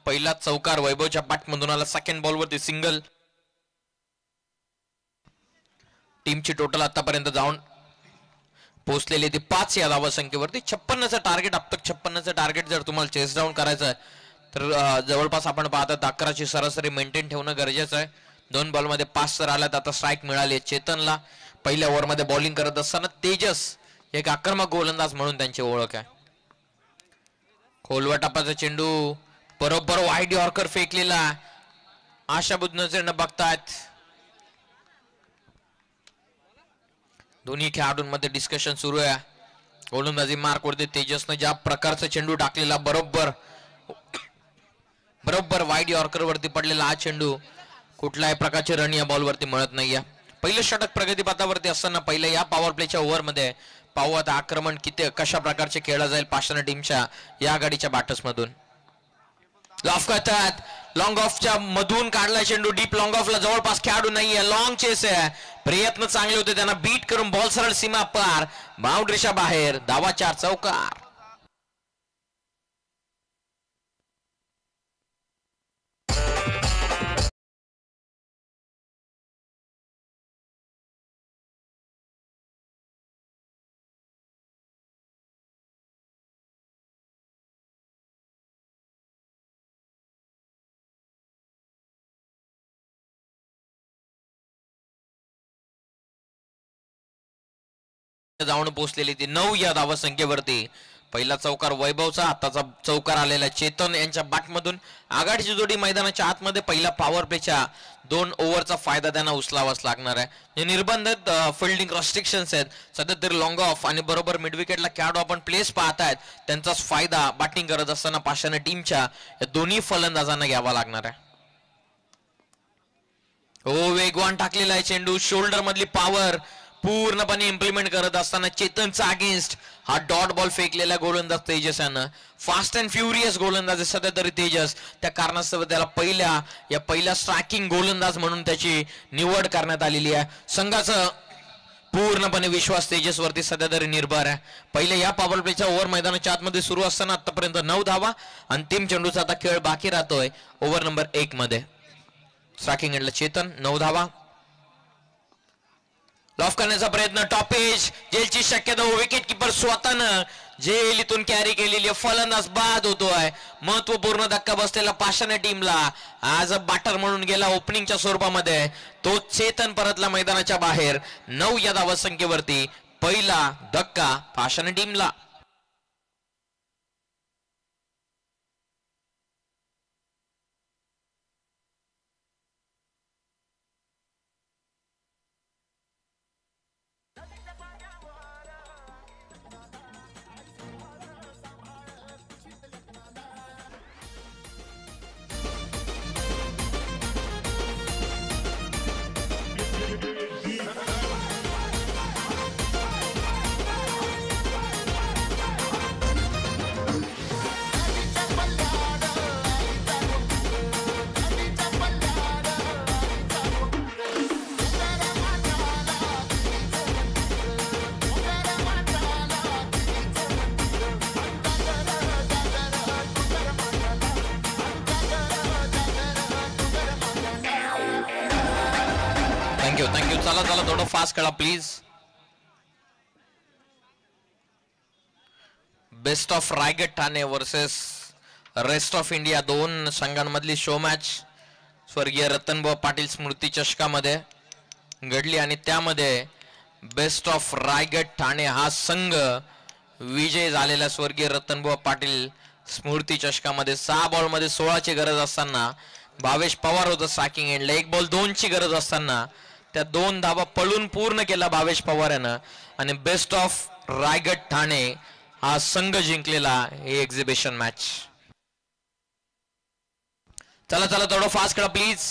पहिला चौकार वैभवच्या पाठमधून आला. सेकंड बॉलवरती सिंगल. टीमची टोटल आतापर्यंत जाऊन पोहोचलेली ती 5 या धावा संख्येवरती. 56चं टार्गेट. अब तक 56चं टार्गेट जर तुम्हाला चेस डाऊन करायचं आहे तर जवळपास आपण पाहतात 11ची सरासरी मेंटेन ठेवणं गरजेचं आहे. 2 बॉलमध्ये 5 तर आल्यात. आता स्ट्राईक मिळाली चेतनला. पहिल्या ओव्हरमध्ये बॉलिंग करत असताना तेजस एक आक्रमक गोलंदाज म्हणून त्यांची ओळख आहे. खोलवा टापाचा चेंडू बरोबर वाईड यॉर्कर फेकलेला. आशाबुद्ध नजरेनं बघतायत. दोन्ही खेळाडूंमध्ये डिस्कशन सुरू आहे. गोलंदाजी मार्क वरती तेजसनं ज्या प्रकारचा चेंडू टाकलेला बरोबर वाईड यॉर्कर वरती पडलेला हा चेंडू कुठल्याही प्रकारचे रन या बॉल वरती मिळत नाहीये. पहिलं षटक प्रगतीपथावरती असताना पहिल्या या पॉवर प्लेच्या ओव्हर मध्ये पाहू आता आक्रमण किती कशा प्रकारचे खेळलं जाईल पाषाण टीमच्या या आघाडीच्या बॅटर्स मधून. ऑफ करतात. लॉंग ऑफच्या मधून काढला चेंडू. डीप लॉंग ऑफला जवळपास खेळाडू नाहीये. लॉंग चेस आहे. प्रयत्न चांगले होते. त्यांना बीट करून बॉल सरळ सीमा पार बाउंड्रीच्या बाहेर. धावा 4 चौकार. जाऊन पोहोचलेली ती 9 या धावा संख्येवरती. पहिला चौकार वैभवचा. आताचा चौकार आलेला चेतन यांच्या बॅटमधून. आघाडीची जोडी मैदानाच्या आतमध्ये. पहिला पॉवर प्लेच्या 2 ओव्हरचा फायदा त्यांना उचलावाच लागणार आहे. हे निर्बंधित फिल्डिंग रेस्ट्रिक्शन्स आहेत. सध्या तरी लॉंग ऑफ आणि बरोबर मिड विकेटला खेळाडू आपण प्लेस पाहतायत. त्यांचाच फायदा बॅटिंग करत असताना पाषाण टीमच्या या दोन्ही फलंदाजांना घ्यावा लागणार आहे. वेगवान टाकलेला आहे चेंडू. शोल्डर मधली पॉवर पूर्णपणे इम्प्लिमेंट करत असताना चेतनचा अगेन्स्ट हा डॉट बॉल फेकलेला गोलंदाज तेजस यानं. फास्ट अँड फ्युरियस गोलंदाज सध्या तरी तेजस. त्या कारणास्तव त्याला पहिल्या स्ट्रायकिंग गोलंदाज म्हणून त्याची निवड करण्यात आलेली आहे. संघाचं पूर्णपणे विश्वास तेजसवरती सध्या तरी निर्भर आहे. पहिल्या या पॉवर प्लेच्या ओव्हर मैदानाच्या आतमध्ये सुरू असताना आतापर्यंत 9 धावा. अंतिम चेंडूचा आता खेळ बाकी राहतोय ओव्हर नंबर 1 मध्ये. स्ट्रायकिंग एंडला चेतन. 9 धावा. लॉफ करण्याचा प्रयत्न. टॉपेज जेलची शक्यता. विकेट किपर स्वतःनं जेल इथून कॅरी केलेली. फलंदाज बाद होतोय. महत्वपूर्ण धक्का बसलेला पाषाण टीमला. आज बॅटर म्हणून गेला ओपनिंगच्या स्वरूपामध्ये. तो चेतन परतला मैदानाच्या बाहेर. 9 या धावा संख्येवरती. पहिला धक्का पाषाण टीमला. थँक्यू. चला थोडं फास्ट खेळा please. Best of Raigad Thane versus rest of India 2 संघांमधली शो मॅच स्वर्गीय रतनभाऊ पाटील स्मृती चषकामध्ये घडली आणि त्यामध्ये बेस्ट ऑफ रायगड ठाणे हा संघ विजय झालेला. स्वर्गीय रतनभाऊ पाटील स्मृती चषकामध्ये 6 बॉलमध्ये 16ची गरज असताना भावेश पवार होतं स्ट्रायकिंग एंडला. 1 बॉल 2ची गरज असताना त्या 2 धावा पळून पूर्ण केला भावेश पवार यानं. आणि बेस्ट ऑफ रायगड ठाणे हा संघ जिंकलेला हे एक्झिबिशन मॅच. चला चला थोडं फास्ट करा प्लीज.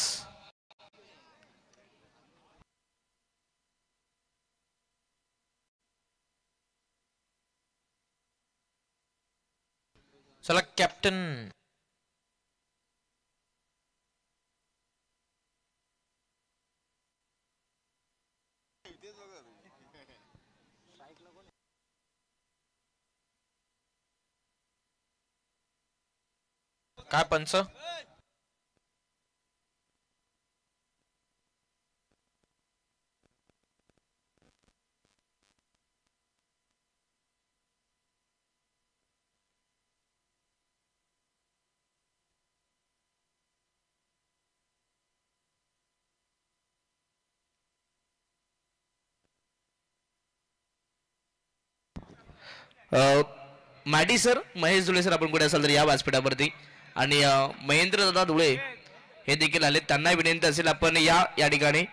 चला कॅप्टन. काय पंच. माडी सर, महेश धुळे सर आपण कुठे असाल तर या व्यासपीठावरती. आणि महेंद्र दादा धुळे हे देखील आले, त्यांना विनंती असेल आपण या ठिकाणी.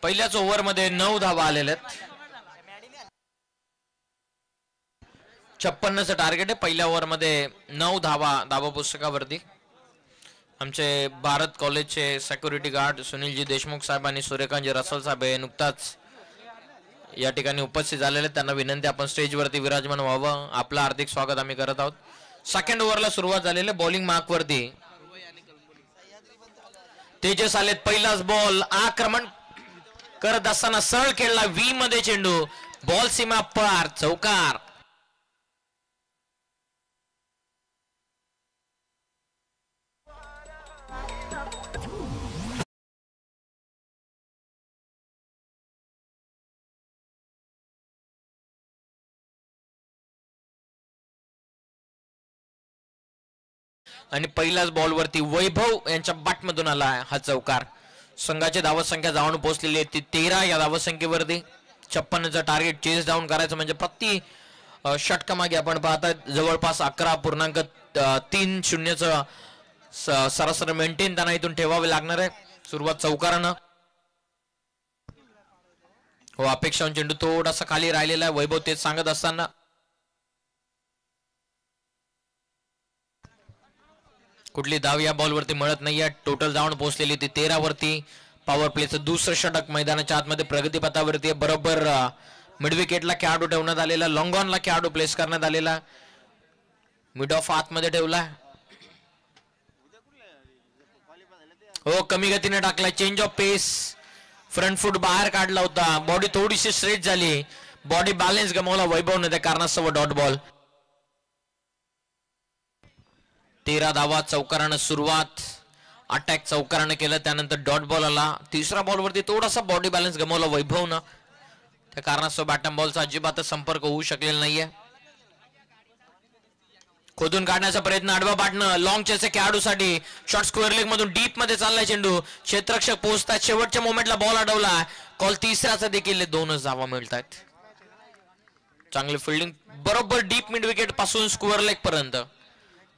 पहिल्याच ओव्हरमध्ये 9 धावा आलेल्या आहेत. 56चं टार्गेट आहे. पहिल्या ओव्हरमध्ये 9 धावा पुस्तकावरती. आमचे भारत कॉलेजचे सिक्युरिटी गार्ड सुनीलजी देशमुख साहेब आणि सूर्यकांतजी रसल साहेब हे नुकताच या ठिकाणी उपस्थित झालेले. त्यांना विनंती आपण स्टेजवरती विराजमान व्हावं. आपलं हार्दिक स्वागत आम्ही करत आहोत. सेकंड ओव्हरला सुरुवात झालेली. बॉलिंग मार्क वरती तेजस आलेत. पहिलाच बॉल आक्रमण करत असताना सरळ खेळला. व्ही मध्ये चेंडू, बॉल सीमा पार, चौकार. आणि पहिल्याच बॉलवरती वैभव यांच्या बॅटमधून आला हा चौकार. संघाची धावत संख्या जाऊन पोहोचलेली आहे ती 13. या धावत संख्येवरती 56चं टार्गेट चेस डाऊन करायचं म्हणजे प्रति षटकामागे आपण पाहतात जवळपास 11.30चं सरासरी मेंटेन त्यांना इथून ठेवावे लागणार आहे. सुरुवात चौकारानं. हो, अपेक्षा चेंडू थोडासा खाली राहिलेला आहे. वैभव तेच सांगत असताना कुठली धाव या बॉलवरती मिळत नाहीये. टोटल जाऊन पोहोचलेली ती 13 वरती. पॉवर प्लेचं दुसरं षटक मैदानाच्या आतमध्ये प्रगतीपथावरती बरोबर मिड विकेटला खेळाडू ठेवण्यात आलेला. लॉंग ऑनला खेळाडू प्लेस करण्यात आलेला. मिड ऑफ आतमध्ये ठेवला. हो, कमी गतीने टाकला. Change of pace. Front foot बाहेर काढला होता. बॉडी थोडीशी स्ट्रेट झाली. बॉडी बॅलन्स गमावला वैभवने. त्या कारणास्तव डॉट बॉल. 13 धावा चौकारानं सुरुवात. अटॅक चौकारानं केलं. त्यानंतर डॉट बॉल आला. तिसऱ्या बॉलवरती थोडासा बॉडी बॅलन्स गमावला वैभवनं. त्या कारणास्तव बॅटम बॉलचा अजिबातच संपर्क होऊ शकलेला नाहीये. खोदून काढण्याचा प्रयत्न आडवा बाटणं. लॉंग चेसच्या खेळाडूसाठी शॉर्ट स्क्वेअर लेग मधून डीप मध्ये चाललाय चेंडू. क्षेत्ररक्षक पोहोचतात. शेवटच्या मोमेंटला बॉल अडवला. कॉल तिसऱ्याचा देखील 2च धावा मिळतात. चांगली फिल्डिंग बरोबर डीप मिड विकेट पासून स्क्वेअर लेग पर्यंत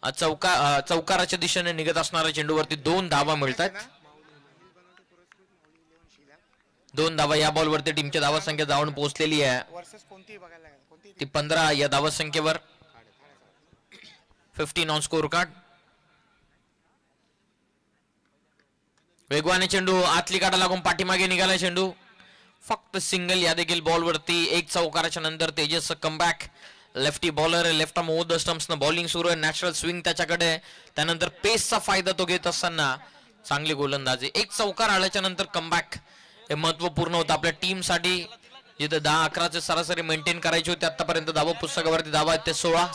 चौकाराच्या दिशेने निघत असणाऱ्या चेंडूवरती 2 धावा मिळतात. 2 धावा या बॉलवरती टीमची धावा संख्या जाऊन पोहोचलेली आहे ती 15 या धावा संख्येवर. 15 ऑन स्कोर कार्ड. वेगवाने चेंडू आतली काटा लागून पाठीमागे निघाला चेंडू. फक्त सिंगल या देखील बॉलवरती. 1 चौकाराच्या नंतर तेजस कमबॅक. लेफ्टी बॉलर आहे. लेफ्ट आर्म ओव्हर द स्टंप्सनं बॉलिंग सुरू आहे. नॅचरल स्विंग त्याच्याकडे. त्यानंतर पेसचा फायदा तो घेत असताना चांगली गोलंदाजी. 1 चौकार आल्याच्या नंतर कमबॅक हे महत्वपूर्ण होतं आपल्या टीमसाठी. जिथे 10-11चे सरासरी मेंटेन करायची होती. आतापर्यंत धावा पुस्तकावरती धावा आहेत ते 16.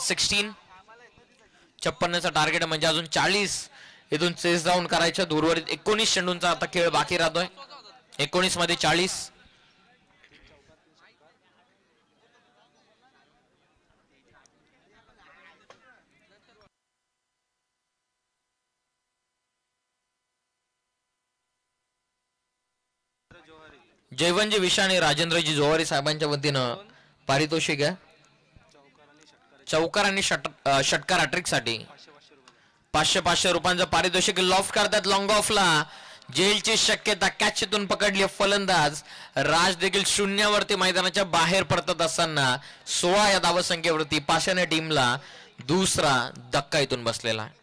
56चं टार्गेट म्हणजे अजून 40 इथून चेस डाऊन करायच्या. उर्वरित 19 चेंडूंचा आता खेळ बाकी राहतोय. 19 मध्ये 40. जयवंतजी विशाणी राजेंद्रजी जोवारी साहेबांच्या वतीनं पारितोषिक आहे. चौकार आणि षटकार हॅट्रिक साठी 500 रुपयांचं पारितोषिक. लॉफ्ट करतात लॉंग ऑफला. जेलची शक्यता. कॅचतून पकडली फलंदाज. राज देखील शून्यावरती मैदानाच्या बाहेर पडत असताना 16 या धावा संख्येवरती पाशाने टीमला दुसरा धक्का इथून बसलेला आहे.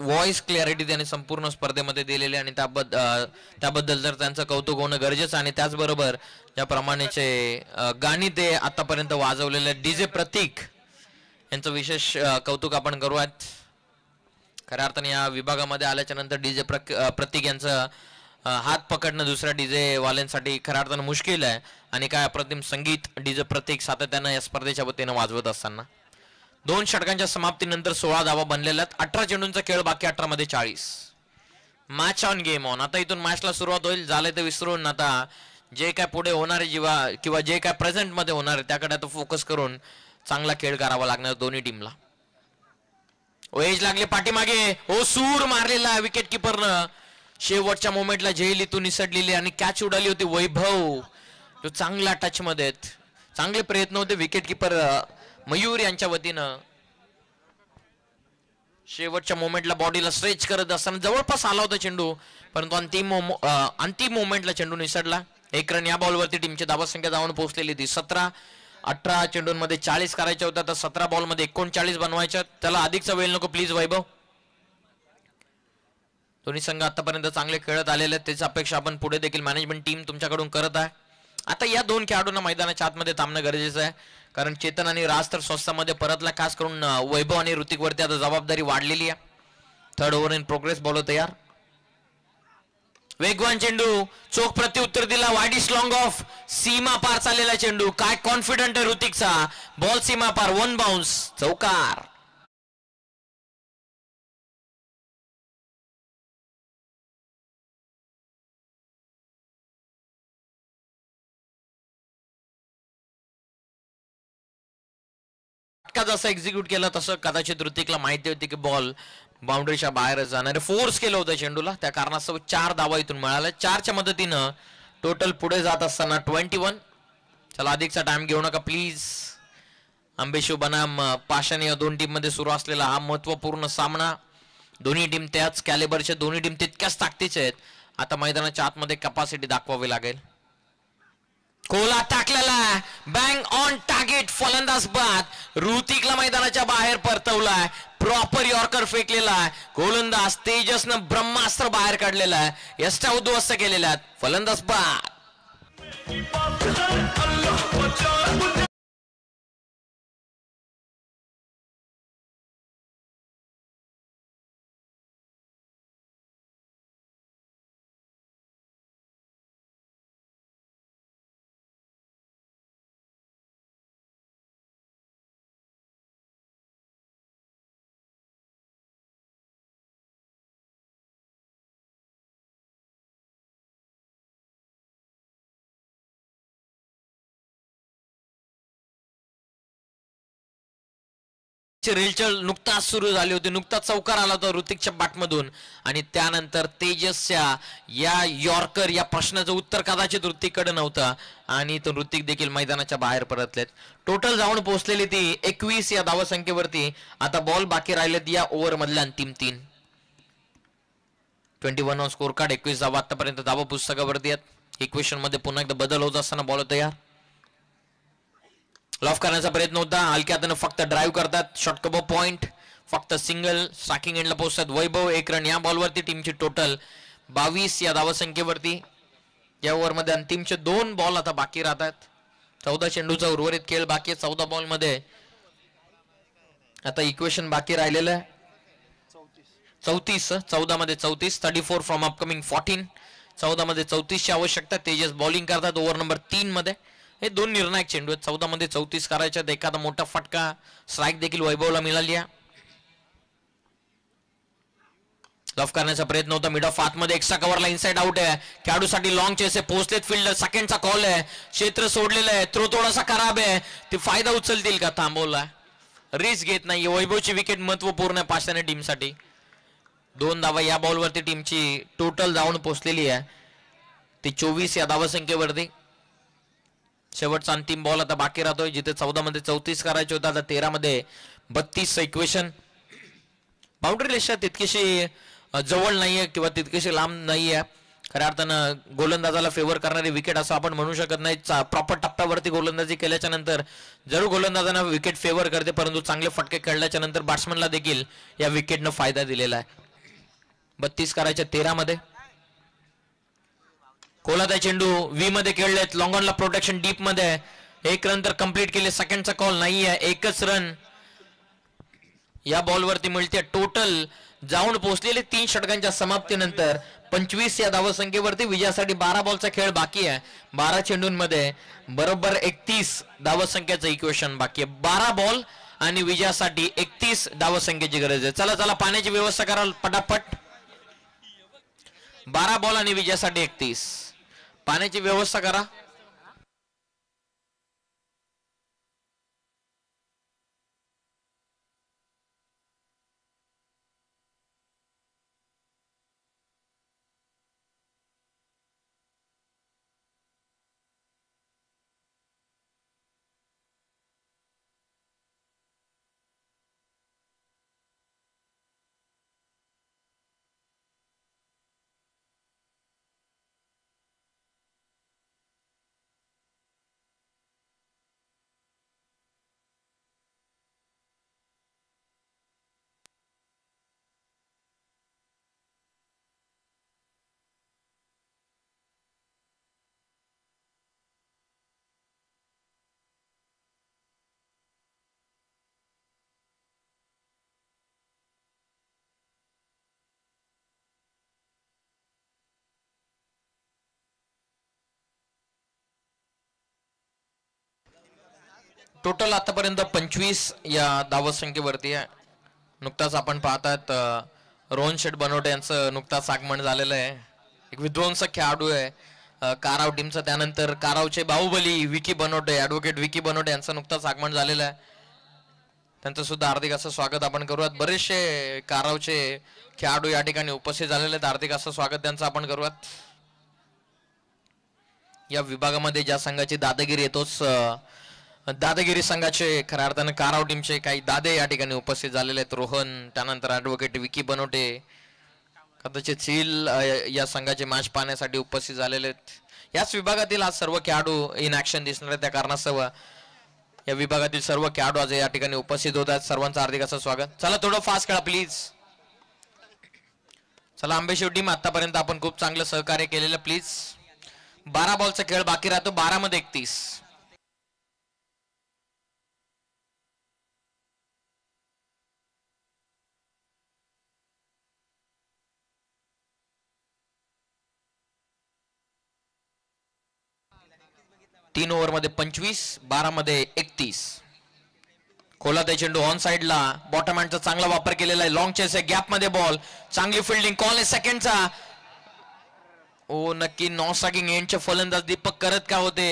व्हॉइस क्लॅरिटी त्यांनी संपूर्ण स्पर्धेमध्ये दिलेली आणि त्याबद्दल तर त्यांचं कौतुक होणं गरजेचं. आणि त्याचबरोबर ज्याप्रमाणेचे गाणी ते आतापर्यंत वाजवलेले डीजे प्रतीक यांचं विशेष कौतुक आपण करूयात. खऱ्या अर्थाने या विभागामध्ये आल्याच्या नंतर डीजे प्रतीक यांचं हात पकडणं दुसऱ्या डीजे वाल्यांसाठी खऱ्या अर्थानं मुश्किल आहे. आणि काय अप्रतिम संगीत डीजे प्रतीक सातत्यानं या स्पर्धेच्या वतीनं वाजवत असताना 2 षटकांच्या समाप्तीनंतर 16 धावा बनलेल्या आहेत. 18 चेंडूंचा खेळ बाकी, 18 मध्ये 40. Match on game on. आता इथून मॅचला सुरुवात होईल. झाले ते विसरून आता जे काय पुढे होणार आहे किंवा जे काय प्रेझेंट मध्ये होणार आहे त्याकडे आता फोकस करून चांगला खेळ करावा लागणार दोन्ही टीमला. वेज लागले पाठीमागे. ओ सूर मारलेला विकेट किपरनं. शेवटच्या मोमेंटला झेल इथून निसटलेली आणि कॅच उडाली होती. वैभव तो चांगला टच मध्ये. चांगले प्रयत्न होते विकेट किपर मयूर यांच्या वतीनं. शेवटच्या मोमेंटला बॉडीला स्ट्रेच करत असताना जवळपास आला होता चेंडू, परंतु अंतिम मोमेंटला चेंडू निसटला. 1 रन या बॉलवरती टीमची धावसंख्या जाऊन पोहोचलेली ती 17. 18 चेंडूंमध्ये 40 करायच्या होत्या, तर 17 बॉलमध्ये 39 बनवायच्या. त्याला अधिकचा वेळ नको प्लीज वैभव. दोन्ही संघ आतापर्यंत चांगले खेळत आलेले आहेत, त्याची अपेक्षा आपण पुढे देखील मॅनेजमेंट टीम तुमच्याकडून करत आहे. आता या 2 खेळाडूंना मैदानाच्या आतमध्ये थांबणं गरजेचं आहे, कारण चेतन आणि राज तर स्वस्तामध्ये परतला. खास करून वैभव आणि ऋतिक वरती आता जबाबदारी वाढलेली आहे. 3rd over in progress. Ball तयार. वेगवान चेंडू, चोख प्रत्युत्तर दिला. Wide is long off. सीमा पार चाललेला चेंडू. काय कॉन्फिडंट आहे ऋतिकचा. बॉल सीमा पार. 1 बाउन्स. चौकार. जसं एक्झिक्यूट केलं तसं कदाचित ऋतिकला माहिती होती की बॉल बाउंड्रीच्या बाहेर जाणार. फोर्स केलं होतं चेंडूला, त्या कारणास्तव 4 धावा इथून मिळाल्या. 4च्या मदतीनं टोटल पुढे जात असताना 21. चला अधिकचा टाइम घेऊ नका प्लीज. अंबेशू बनाम पाषाण या 2 टीम मध्ये सुरू असलेला हा महत्वपूर्ण सामना. दोन्ही टीम त्याच कॅलिबरच्या, दोन्ही टीम तितक्याच ताकदीचे आहेत. आता मैदानाच्या आतमध्ये कॅपॅसिटी दाखवावी लागेल. कोला टाकलेला. Bang on target. फलंदाज बाद. ऋतिकला मैदानाच्या बाहेर परतवलाय. प्रॉपर यॉर्कर फेकलेला आहे. गोलंदाज तेजसनं ब्रह्मास्त्र बाहेर काढलेला आहे. यष्टा उद्ध्वस्त केलेल्या आहेत. फलंदाज बाद. रेलचल नुकताच सुरू झाली होती. नुकताच चौकार आला होता ऋतिकच्या बॅटमधून आणि त्यानंतर तेजसच्या या यॉर्कर या प्रश्नाचं उत्तर कदाचित ऋतिककडे नव्हतं आणि तो ऋतिक देखील मैदानाच्या बाहेर परतलेत. टोटल जाऊन पोहोचलेली ती 21 या धावसंख्येवरती. आता बॉल बाकी राहिलेत या ओव्हर मधल्या अंतिम 3. 21 ऑन स्कोर कार्ड. 21 धावा आतापर्यंत धावा पुस्तकावरती आहेत. इक्वेशन मध्ये पुन्हा एकदा बदल होत असताना बॉल तयार. लॉफ करण्याचा प्रयत्न होता. हलक्या हाताने फक्त ड्राईव्ह करतात. शॉर्ट कबर पॉइंट. फक्त सिंगल. स्ट्रायकिंग एंडला पोहोचतात वैभव. 1 रन या बॉलवरती. टीमची टोटल 22 या धावसंख्येवरती. या ओव्हर मध्ये अंतिमचे 2 बॉल आता बाकी राहतात. 14 चेंडूचा उर्वरित खेळ बाकी आहे. 14 बॉल मध्ये आता इक्वेशन बाकी राहिलेलं आहे 34. 14 मध्ये 34. 34 फ्रॉम अपकमिंग 14. 14 मध्ये 34 ची आवश्यकता. तेजस बॉलिंग करतात ओव्हर नंबर 3 मध्ये. हे 2 निर्णायक चेंडू आहेत. 14 मध्ये 34 करायच्यात. एखादा मोठा फटका स्ट्राईक देखील वैभवला मिळाली आहे. लॉफ करण्याचा प्रयत्न होता. मिड ऑफ आतमध्ये एक्स्ट्रा कव्हरला इनसाइड आउट आहे. खेळाडूसाठी लॉंग चेस आहे. पोहोचलेत फिल्डर. सेकंडचा कॉल आहे. क्षेत्र सोडलेलं आहे. थ्रो थोडासा खराब आहे. ते फायदा उचलतील का. थांबवला. रिस्क घेत नाही. वैभवची विकेट महत्वपूर्ण आहे पाषाण टीमसाठी. 2 धावा या बॉलवरती टीमची टोटल जाऊन पोहोचलेली आहे. ती 24 या धावसंख्येवरती. शेवटचा अंतिम बॉल आता बाकी राहतोय. जिथे 14 मध्ये 34 करायचे होता, आता 13 मध्ये 32 इक्वेशन. बाउंड्री रेषा तितकीशी जवळ नाहीये किंवा तितकीशी लांब नाहीये. खऱ्या अर्थानं गोलंदाजाला फेवर करणारी विकेट असं आपण म्हणू शकत नाही. प्रॉपर टप्प्यावरती गोलंदाजी केल्याच्या नंतर जरूर गोलंदाजांना विकेट फेवर करते, परंतु चांगले फटके खेळल्याच्या नंतर बॅट्समनला देखील या विकेटनं फायदा दिलेला आहे. 32 करायच्या 13 मध्ये. कोलादा चेंडू व्ही मध्ये खेळलेत. लॉंग ऑनला प्रोटेक्शन डीप मध्ये. 1 रन तर कंप्लीट केले. सेकंडचा कॉल नाहीये. 1च रन. या बॉलवरती मिळते टोटल जाऊन पोहोचलेले 3 षटकांच्या समाप्तीनंतर 25 या धावसंख्येवरती विजयासाठी 12 बॉलचा खेळ बाकी आहे. 12 चेंडूंमध्ये बरोबर 31 धावसंख्येचं इक्वेशन बाकी आहे. 12 बॉल आणि विजयासाठी 31 धावसंख्येची गरज आहे. चला चला पाण्याची व्यवस्था करा पटापट. 12 बॉल आणि विजयासाठी 31 पाण्याची व्यवस्था करा. टोटल आतापर्यंत 25 या धावसंख्येवरती आहे. नुकताच आपण पाहतात रोहन शेठ बनवटे यांचं नुकताच आगमन झालेलं आहे. एक विध्वंसक खेळाडू आहे काराव टीमचा. त्यानंतर कारावचे बाहुबली विकी बनवटे ऍडव्होकेट विकी बनवटे यांचं नुकताच आगमन झालेलं आहे. त्यांचं सुद्धा हार्दिक असं स्वागत आपण करूयात. बरेचसे कारावचे खेळाडू या ठिकाणी उपस्थित झालेले आहेत. हार्दिक असं स्वागत त्यांचं आपण करूयात. या विभागामध्ये ज्या संघाची दादागिरी येतोच दादागिरी संघाचे खऱ्या अर्थानं काराव टीमचे काही दादे या ठिकाणी उपस्थित झालेले आहेत. रोहन त्यानंतर ऍडव्होकेट विकी बनवटे कदाचित सील या संघाचे मॅच पाहण्यासाठी उपस्थित झालेले आहेत. याच विभागातील आज सर्व खेळाडू इन ऍक्शन दिसणार आहेत. त्या कारणास्तव या विभागातील सर्व खेळाडू आज या ठिकाणी उपस्थित होत आहेत. सर्वांचं हार्दिक असं स्वागत. चला थोडं फास्ट खेळा प्लीज. चला आंबेशिव टीम आतापर्यंत आपण खूप चांगलं सहकार्य केलेलं प्लीज. 12 बॉलचा खेळ बाकी राहतो. 12 मध्ये 31. तीन ओव्हर मध्ये 25. 12 मध्ये 31. खोला ते चेंडू ऑन साइडला. बॉटम हँडचा चांगला वापर केलेला आहे. लॉंग चेस आहे. गॅप मध्ये बॉल. चांगली फिल्डिंग. कॉल आहे सेकंडचा. ओ नक्की नॉन-स्ट्रायकिंग एंडचे फलंदाज दीपक करत का होते.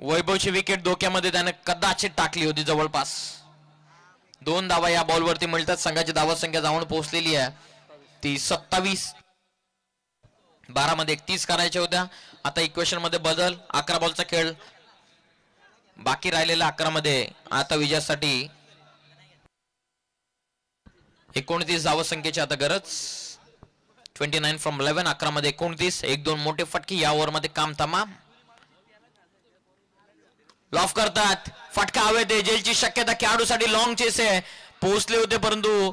वैभवची विकेट धोक्यामध्ये त्याने कदाचित टाकली होती जवळपास. 2 धावा या बॉलवरती मिळतात. संघाची धावा संख्या जाऊन पोहोचलेली आहे ती 27. 12 मध्ये 31 करायच्या होत्या. आता इक्वेशन मध्ये बदल. 11 बॉलचा खेळ बाकी राहिलेला. 11 मध्ये आता विजयासाठी 29 धावा संख्येची आता गरज. 29 फ्रॉम 11. 11 मध्ये 29. 1-2 मोठे फटके या ओव्हर मध्ये काम तमाम. लॉफ करतात. फटका हवेत आहे. जेलची शक्यता खेळाडूसाठी. लॉंग चेस आहे. पोहोचले होते परंतु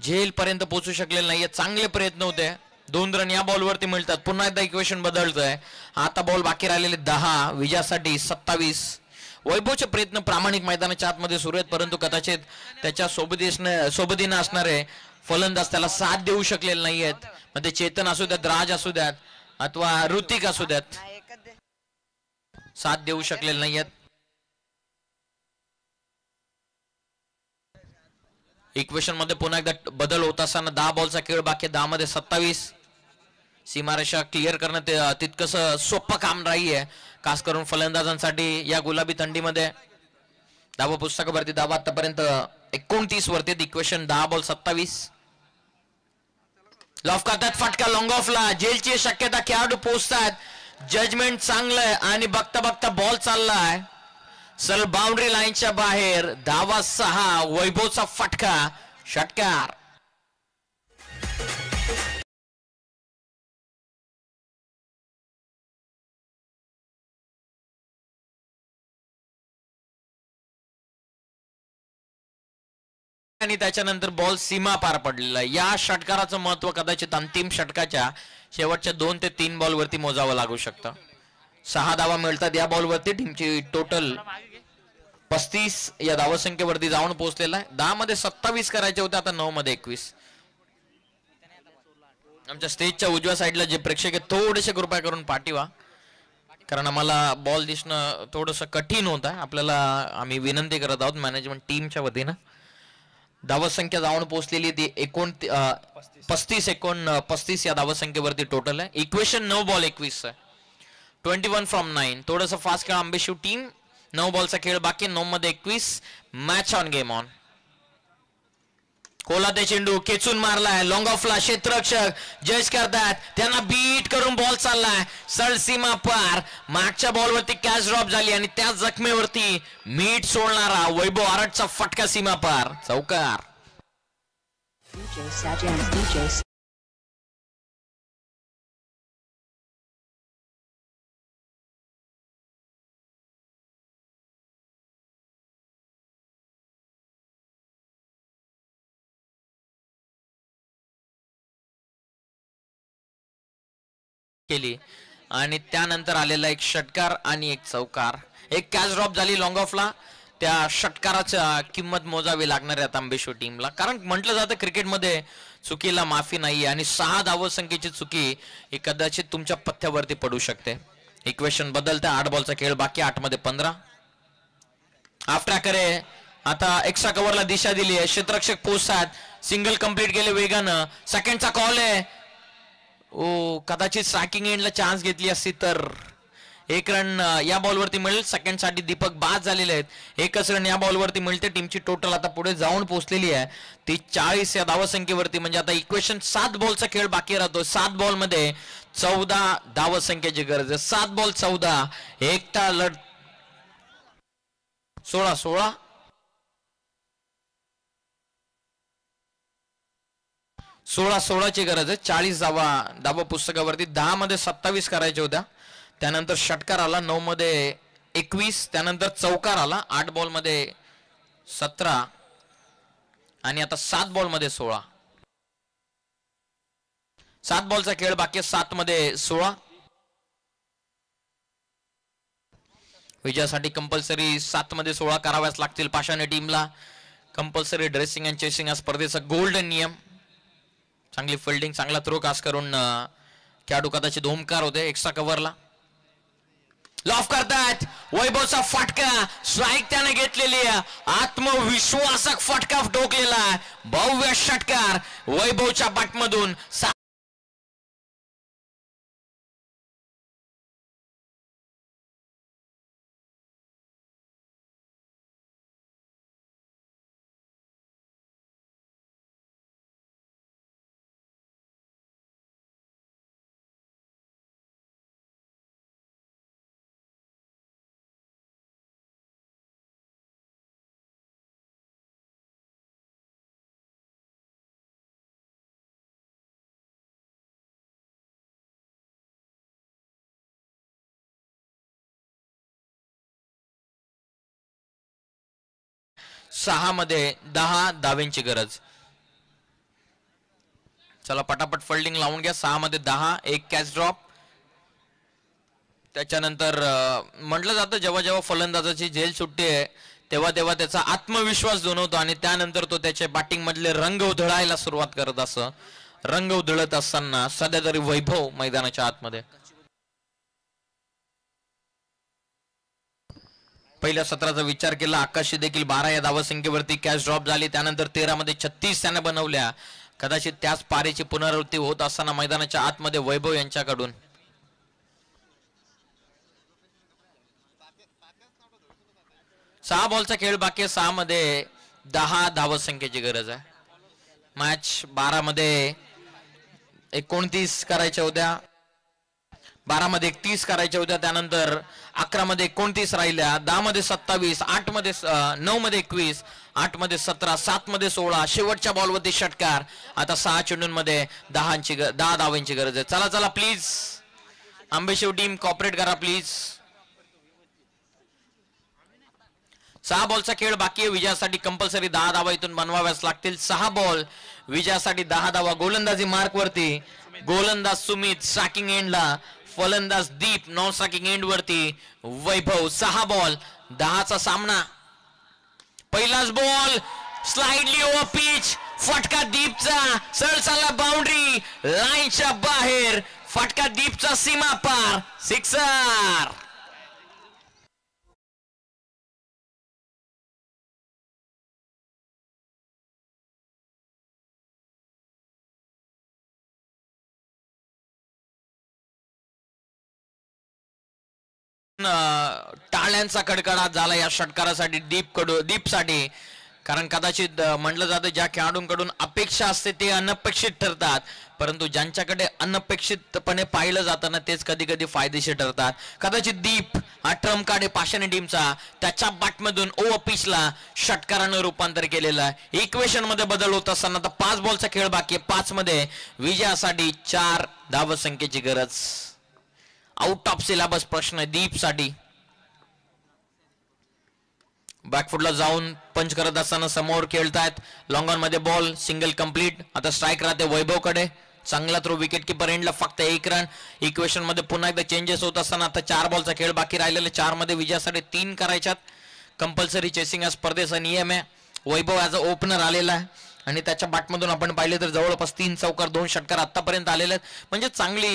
जेल पर्यंत पोहोचू शकलेले नाहीये. चांगले प्रयत्न होते. 2 रन या बॉलवरती मिळतात. पुन्हा एकदा इक्वेशन बदलतंय. आता बॉल बाकी राहिलेले 10. विजयासाठी 27. वैभवचे प्रयत्न प्रामाणिक मैदानाच्या आतमध्ये सुरू आहेत परंतु कदाचित त्याच्या सोबतीनं असणारे फलंदाज त्याला साथ देऊ शकलेले नाहीयेत. मग ते चेतन असू द्यात, राज असू द्यात अथवा ऋतिक असू द्यात, साथ देऊ शकलेले नाहीयेत. इक्वेशन मध्ये पुन्हा एकदा बदल होत असताना 10 बॉलचा खेळ बाकी. 10 मध्ये 27. सीमारेषा क्लिअर करणं तितकंस सोपं काम नाहीये खास करून फलंदाजांसाठी या गुलाबी थंडीमध्ये. धावा पुस्तकावरती धावा आतापर्यंत 29 वरती. Equation 10 ball 27. लॉफ करतात. फटका लॉंग ऑफला. जेलची शक्यता. खेळाडू पोहोचतात. जजमेंट चांगलंय आणि बघता बघता बॉल चाललाय सल बाउंड्री लाईनच्या बाहेर. धावा 6. वैभवचा फटका. षटकार. आणि त्याच्यानंतर बॉल सीमा पार पडलेला आहे. या षटकाराचं महत्व कदाचित अंतिम षटकाच्या शेवटच्या 2 ते 3 बॉल वरती मोजावं लागू शकतं. 6 धावा मिळतात या बॉल वरती. टीमची टोटल 35 या धावसंख्येवरती जाऊन पोहोचलेला आहे. 10 मध्ये 27 करायचे होते, आता 9 मध्ये 21. आमच्या स्टेजच्या उजव्या साईडला जे प्रेक्षक आहेत थोडेसे कृपया करून पाठी व्हा, कारण आम्हाला बॉल दिसणं थोडंसं कठीण होत आहे. आपल्याला आम्ही विनंती करत आहोत मॅनेजमेंट टीमच्या वतीनं. धावसंख्या जाऊन पोहोचलेली ती 35 या धावसंख्येवरती टोटल आहे. इक्वेशन 9 बॉल 21 आहे. 21 फ्रॉम 9. थोडंसं फास्ट खेळ आंबेशिव टीम. 9 बॉलचा खेळ बाकी. 9 मध्ये 21. Match on game on. Kolate चेंडू खेचून मारलाय. लॉंग ऑफला क्षेत्ररक्षक जज करतात, त्यांना बीट करून बॉल चाललाय सळ सीमा पार. मागच्या बॉलवरती कॅच ड्रॉप झाली आणि त्या जखमेवरती मीठ सोडणारा वैभव आरटचा फटका सीमा पार. चौकार. केली आणि त्यानंतर आलेला एक षटकार आणि एक चौकार. एक कॅच ड्रॉप झाली लॉंग ऑफला. त्या षटकाराच्या किंमत मोजावी लागणार आहे तांबेश्वर टीमला, कारण म्हटलं जातं क्रिकेटमध्ये चुकीला माफी नाही आणि 6 धावसंख्येची चुकी ही कदाचित तुमच्या पथ्यावरती पडू शकते. इक्वेशन बदलतं. 8 बॉलचा खेळ बाकी. 8 मध्ये 15. आफ्टर करे आता एक्स्ट्रा कव्हरला दिशा दिली आहे. क्षेत्ररक्षक पोहोचतात. सिंगल कंप्लीट केले वेगानं. सेकंडचा कॉल आहे. ओ कदाचित स्ट्रायकिंग एंडला चान्स घेतली असती तर 1 रन या बॉलवरती मिळेल. सेकंड साठी दीपक बाद झालेले आहेत. 1च रन या बॉलवरती मिळते. टीमची टोटल आता पुढे जाऊन पोहोचलेली आहे ती 40 या धावसंख्येवरती. म्हणजे आता इक्वेशन 7 बॉलचा खेळ बाकी राहतो. 7 बॉल मध्ये 14 धावसंख्येची गरज आहे. 7 बॉल 14. एकटा लढ 16 16ची गरज आहे. 40 धावा पुस्तकावरती. 10 मध्ये 27 करायच्या होत्या. त्यानंतर षटकार आला. 9 मध्ये 21. त्यानंतर चौकार आला. 8 बॉल मध्ये 17 आणि आता 7 बॉल मध्ये 16. 7 बॉलचा खेळ बाकी. 7 मध्ये 16. विजयासाठी कंपल्सरी 7 मध्ये 16 कराव्याच लागतील पाषाणे टीमला. कंपल्सरी ड्रेसिंग अँड चेसिंग हा स्पर्धेचा गोल्डन नियम. चांगली फिल्डिंग, चांगला थ्रो कास्ट करून खेळाडू कदाचित ओमकार होते एक्स्ट्रा कव्हरला. लॉफ करतात. वैभवचा फटका. स्ट्राईक त्याने घेतलेली आहे. आत्मविश्वासक फटका ठोकलेला आहे. भव्य षटकार वैभवच्या बॅटमधून. सहा मध्ये 10 धावेंची गरज. चला पटापट फिल्डिंग लावून घ्या. 6 मध्ये 10. एक कॅच ड्रॉप. त्याच्यानंतर म्हटलं जातं जेव्हा जेव्हा फलंदाजाची झेल सुटते तेव्हा तेव्हा त्याचा आत्मविश्वास दोनवतो आणि त्यानंतर तो त्याच्या बॅटिंग मधले रंग उधळायला सुरुवात करत असं. रंग उधळत असताना सध्या तरी वैभव मैदानाच्या आतमध्ये. पहिल्या सत्राचा विचार केला. आकाशी देखील 12 या धावसंख्येवरती कॅच ड्रॉप झाली. त्यानंतर 13 मध्ये 36 त्याने बनवल्या. कदाचित त्याच पारीची पुनरावृत्ती होत असताना मैदानाच्या आतमध्ये वैभव यांच्याकडून. सहा बॉलचा खेळ बाकी. 6 मध्ये 10 धावसंख्येची गरज आहे. मॅच 12 मध्ये 29 करायच्या होत्या. 12 मध्ये 31 करायच्या होत्या. त्यानंतर 11 मध्ये 29 राहिल्या. 10 मध्ये 27. 8 मध्ये 9 मध्ये 21. 8 मध्ये 17. 7 मध्ये 16. शेवटच्या बॉलवरती षटकार. आता 6 चेंडूंमध्ये 10 धावांची गरज आहे. चला चला प्लीज आंबेशिव टीम कॉपरेट करा प्लीज. 6 बॉलचा खेळ बाकी आहे. विजयासाठी कंपल्सरी 10 धावा इथून बनवाव्याच लागतील. 6 बॉल विजयासाठी 10 धावा. गोलंदाजी मार्क वरती गोलंदाज सुमित. स्ट्रायकिंग एंडला फलंदाज दीप. नॉन स्ट्रायकिंग एंड वरती वैभव. 6 बॉल 10चा सामना. पहिलाच बॉल स्लाइडली ओव्हर पिच, फटका दीपचा, सरसाला बाउंड्री लाईनच्या बाहेर, फटका दीपचा सीमा पार, सिक्सर. टाळ्यांचा कडकडाट झाला या षटकारासाठी दीपसाठी, कारण कदाचित म्हटलं जातं ज्या खेळाडूंकडून अपेक्षा असते ते अनपेक्षित ठरतात, परंतु ज्यांच्याकडे अनपेक्षितपणे पाहिलं जातं ना तेच कधी कधी फायदेशीर ठरतात. कदाचित दीप हा ट्रम्प कार्ड पाषाणी टीमचा, त्याच्या बॅटमधून ओव्हर पिचला षटकारानं रूपांतर केलेलं. इक्वेशन मध्ये बदल होत असताना आता 5 बॉलचा खेळ बाकी आहे. 5 मध्ये विजयासाठी 4 धावसंख्येची गरज. आउट ऑफ सिलेबस प्रश्न आहे दीपसाठी. बॅकफुटला जाऊन पंच करत असताना समोर खेळतायत. लॉंग ऑन मध्ये बॉल, सिंगल कंप्लीट. आता स्ट्राईक राहते वैभवकडे. चांगला थ्रो, विकेट किपर एंडला फक्त 1 रन. इक्वेशन मध्ये पुन्हा एकदा चेंजेस होत असताना आता 4 बॉलचा खेळ बाकी राहिलेला. 4 मध्ये विजयासाठी 3 करायच्यात. कंपल्सरी चेसिंग हा स्पर्धेचा नियम आहे. वैभव ॲज अ ओपनर आलेला आहे आणि त्याच्या बॅटमधून आपण पाहिले तर जवळपास 3 चौकार 2 षटकार आतापर्यंत आलेले आहेत. म्हणजे चांगली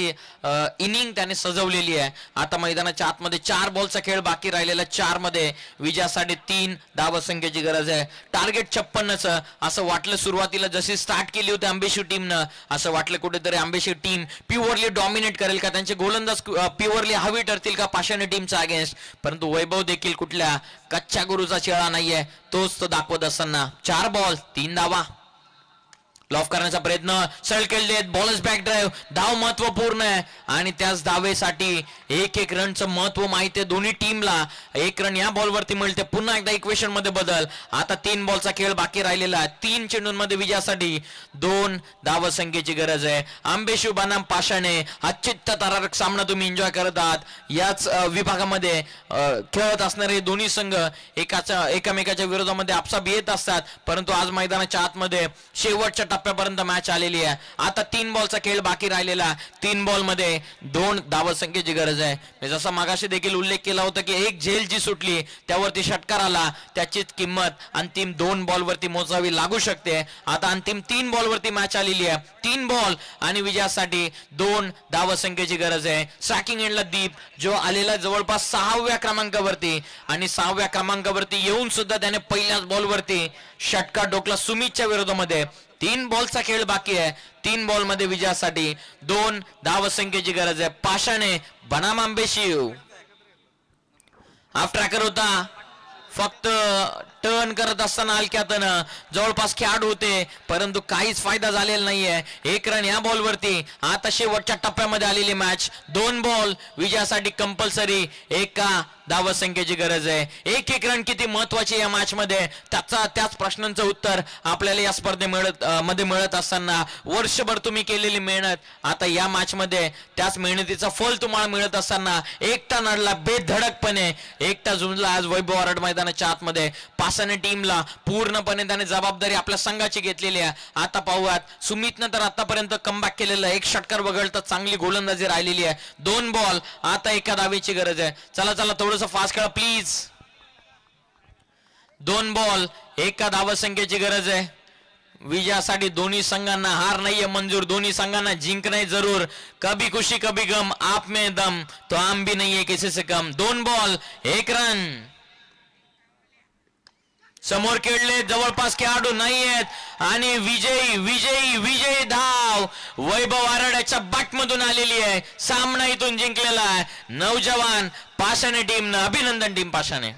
इनिंग त्याने सजवलेली आहे. आता मैदानाच्या आतमध्ये 4 बॉलचा खेळ बाकी राहिलेला. 4 मध्ये विजयासाठी 3 धावसंख्येची गरज आहे. टार्गेट 56चं असं वाटलं सुरुवातीला, जशी स्टार्ट केली होती आंबेशी टीमनं, असं वाटलं कुठेतरी आंबेशी टीम प्युअरली डॉमिनेट करेल का, त्यांचे गोलंदाज प्युअरली हवी ठरतील का पाषाणी टीमचा अगेन्स्ट. परंतु वैभव देखील कुठल्या कच्च्या गुरुचा चेहरा नाहीये, तोच तो दाखवत असताना 4 बॉल 3 धावा. लॉफ करण्याचा प्रयत्न, सरळ खेळलेत, बॉलर्स बॅक ड्राईव्ह, धाव महत्वपूर्ण आहे आणि त्याच धावेसाठी 1-1 रनचं महत्व माहिती आहे दोन्ही टीमला. 1 रन या बॉलवरती मिळते. पुन्हा एकदा इक्वेशन मध्ये बदल. आता 3 बॉलचा खेळ बाकी राहिलेला आहे. 3 चेंडूंमध्ये विजयासाठी 2 धावसंख्येची गरज आहे. आंबेशू बनाम पाषाणे हा चित्तथरारक सामना तुम्ही एन्जॉय करत आहात. याच विभागामध्ये खेळत असणारे दोन्ही संघ एकमेकाच्या विरोधामध्ये आपसाप येत असतात, परंतु आज मैदानाच्या आतमध्ये शेवटच्या टप्प्यापर्यंत मॅच आलेली आहे. आता 3 बॉलचा खेळ बाकी राहिलेला. 3 बॉल मध्ये 2 धावसंख्येची गरज आहे. मी जसा मागाशी देखील उल्लेख केला होता की एक झेल जी सुटली त्यावरती षटकार आला, त्याचीच किंमत अंतिम 2 बॉलवरती मोजावी लागू शकते. आता अंतिम 3 बॉलवरती मॅच आलेली आहे. 3 बॉल आणि विजयासाठी 2 धावसंख्येची गरज आहे. स्ट्रायकिंग एंडला दीप जो आलेला जवळपास 6व्या क्रमांकावरती आणि 6व्या क्रमांकावरती येऊन सुद्धा त्याने पहिल्याच बॉलवरती षटकार डोकला सुमितच्या विरोधामध्ये. 3 बॉलचा खेळ बाकी आहे. 3 बॉल मध्ये विजयासाठी 2 धावसंख्येची गरज आहे. पाषाणे बनाम आंबेशिव हाफ ट्रॅकर होता, फक्त टर्न करत असताना हलक्यातनं जवळपास खेळाडू होते, परंतु काहीच फायदा झालेला नाहीये. 1 रन या बॉलवरती. आता शेवटच्या टप्प्यामध्ये आलेली मॅच. 2 बॉल विजयासाठी कंपल्सरी 1 धावसंख्येची गरज आहे. 1-1 रन किती महत्वाची या मॅच मध्ये, त्याच प्रश्नांचं उत्तर आपल्याला या स्पर्धेमध्ये मिळत असताना वर्षभर तुम्ही केलेली मेहनत आता या मॅच मध्ये त्याच मेहनतीचं फल तुम्हाला मिळत असताना एकटा नडला बेधडकपणे, एकटा झुंजला आज वैभव वराड मैदानाच्या आतमध्ये. पाषाणे टीमला पूर्णपणे त्याने जबाबदारी आपल्या संघाची घेतलेली आहे. आता पाहूयात सुमितनं तर आतापर्यंत कमबॅक केलेलं आहे. 1 षटकार वगळता चांगली गोलंदाजी राहिलेली आहे. 2 बॉल आता 1 धावेची गरज आहे. चला थोडंसं फास्ट खेळा प्लीज. 2 बॉल 1 धावसंख्येची गरज आहे. विजयासाठी दोन्ही संघांना हार नाहीये मंजूर, दोन्ही संघांना जिंकणे जरूर. कभी खुशी कभी गम, आप में दम तो आम भी नहीं है किसी से कम. 2 बॉल 1 रन. समोर खेळले, जवळपास खेळाडू नाही आहेत आणि विजयी धाव वैभव वराडच्या बॅटमधून आलेली आहे. सामना इथून जिंकलेला आहे नौजवान पाषाणे टीमनं. अभिनंदन टीम पाषाणे.